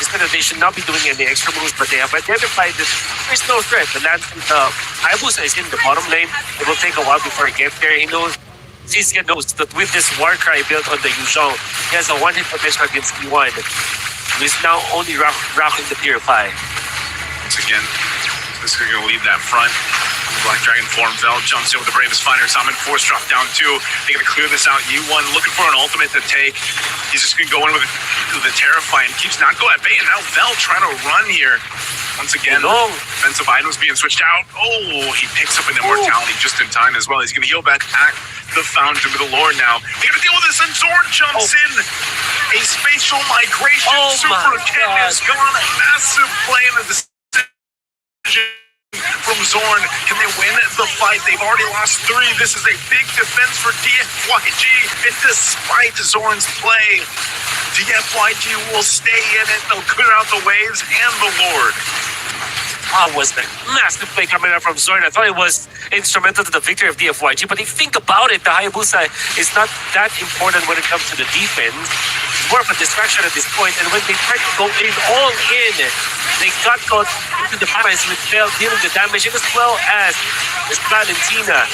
Instead of they should not be doing any extra moves, but they have identified that there's no threat. The Hayabusa is in the bottom lane. It will take a while before he gets there. He knows, Siska knows that with this Warcry built on the Yuzhong, he has a one-hit potential against E1. He's now only rocking the Purify. Once again, this is going to leave that front. Black Dragon form. Vel jumps in with the Bravest Fighter. Summon Force drop down 2. They're going to clear this out. U1 looking for an ultimate to take. He's just going to go in with the Terrify and keeps Nako at bay. And now Vel trying to run here. Once again, defensive items being switched out. Oh, he picks up an immortality just in time as well. He's going to heal back at the Fountain with the Lord now. They're going to deal with this, and Zorn jumps in. A spatial migration. Super Ken has gone. A massive play in the decision from Zorn. Can they win the fight? They've already lost 3. This is a big defense for DFYG. And despite Zorn's play, DFYG will stay in it. They'll clear out the waves and the Lord. How was that massive play coming out from Zorn? I thought it was instrumental to the victory of DFYG, but if you think about it, the Hayabusa is not that important when it comes to the defense. It's more of a distraction at this point, and when they tried to go in all in, they got caught into the balance with Bell dealing the damage, and as well as Valentina.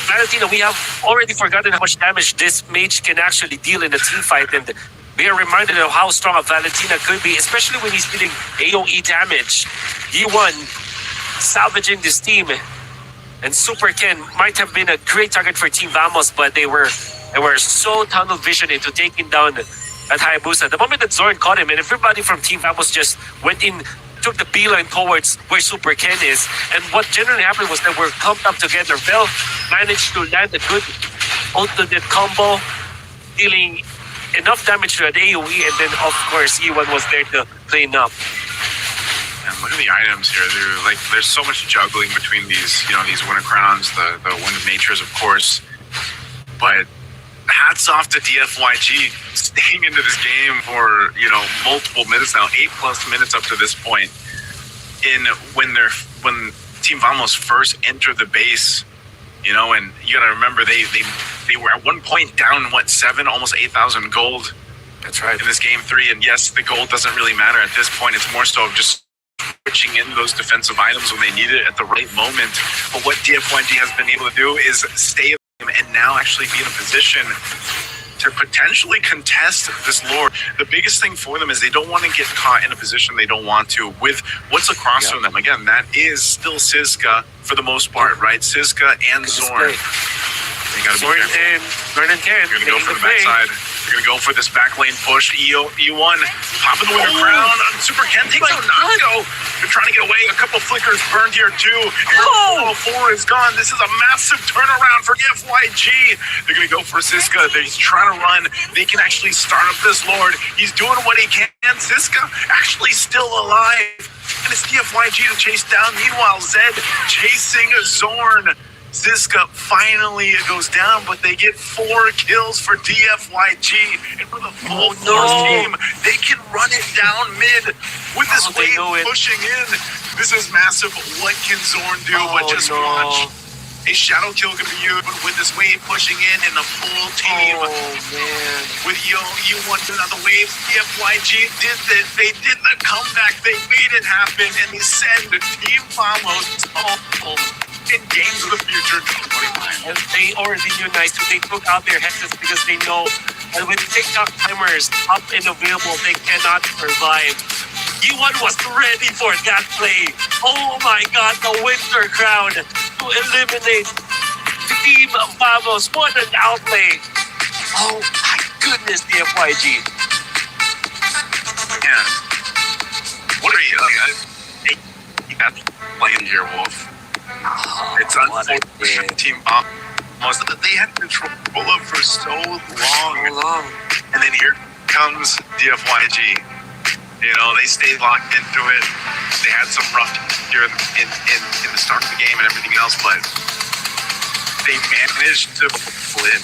Valentina, we have already forgotten how much damage this mage can actually deal in a team fight, and we are reminded of how strong a Valentina could be, especially when he's dealing AoE damage. E1 salvaging this team, and Super Ken might have been a great target for Team Vamos, but they were so tunnel vision into taking down that Hayabusa. The moment that Zorn caught him, and everybody from Team Vamos just went in, took the beeline towards where Super Ken is. And what generally happened was that we're clumped up together. Bell managed to land a good ultimate combo, dealing enough damage to an AoE, and then of course E1 was there to clean up. And look at the items here. There's so much juggling between these, these Winter Crowns, the Wind Natures, of course. But hats off to DFYG staying into this game for, multiple minutes now, 8+ minutes up to this point. When Team Vamos first entered the base, and you gotta remember they were at one point down almost 8,000 gold. That's right. In this game 3, and yes, the gold doesn't really matter at this point. It's more so just switching in those defensive items when they need it at the right moment. But what DFYG has been able to do is stay and now actually be in a position to potentially contest this Lord. The biggest thing for them is they don't want to get caught in a position they don't want to with what's across from them. Again, that is still Siska for the most part, right? Siska and Zorn. They got to be careful. Zorn and Ken. They're going to go for the backside. They're going to go for this back lane push. E1 popping the Winter Crown on Super Ken. Takes out Nako. They're trying to get away. A couple flickers burned here too. Arrow 4 is gone. This is a massive turnaround for FYG. They're going to go for Siska. He's trying to run. They can actually start up this Lord. He's doing what he can. Siska actually still alive. And it's DFYG to chase down. Meanwhile, Zed chasing Zorn. Siska finally goes down, but they get 4 kills for DFYG. And for the full force team, they can run it down mid with this wave pushing in. This is massive. What can Zorn do? But just watch. A shadow kill going to be used, but with this wave pushing in and the full team. With U1 doing out the waves, DFYG did it. They did the comeback. They made it happen, and they send Team Vamos in games of the future 2025. And they already knew NYCIL, so they took out their headsets because they know that with TikTok timers up and available, they cannot survive. G1 was ready for that play. Oh my god, the winter crown to eliminate Team Vamos. What an outlay. Oh my goodness, the FYG. Yeah. What are you? You got playing here, Wolf. It's unfortunate for Team Vamos that they had control of for so long. And then here comes DFYG. You know, they stayed locked into it. They had some rough here in the start of the game and everything else, but they managed to win.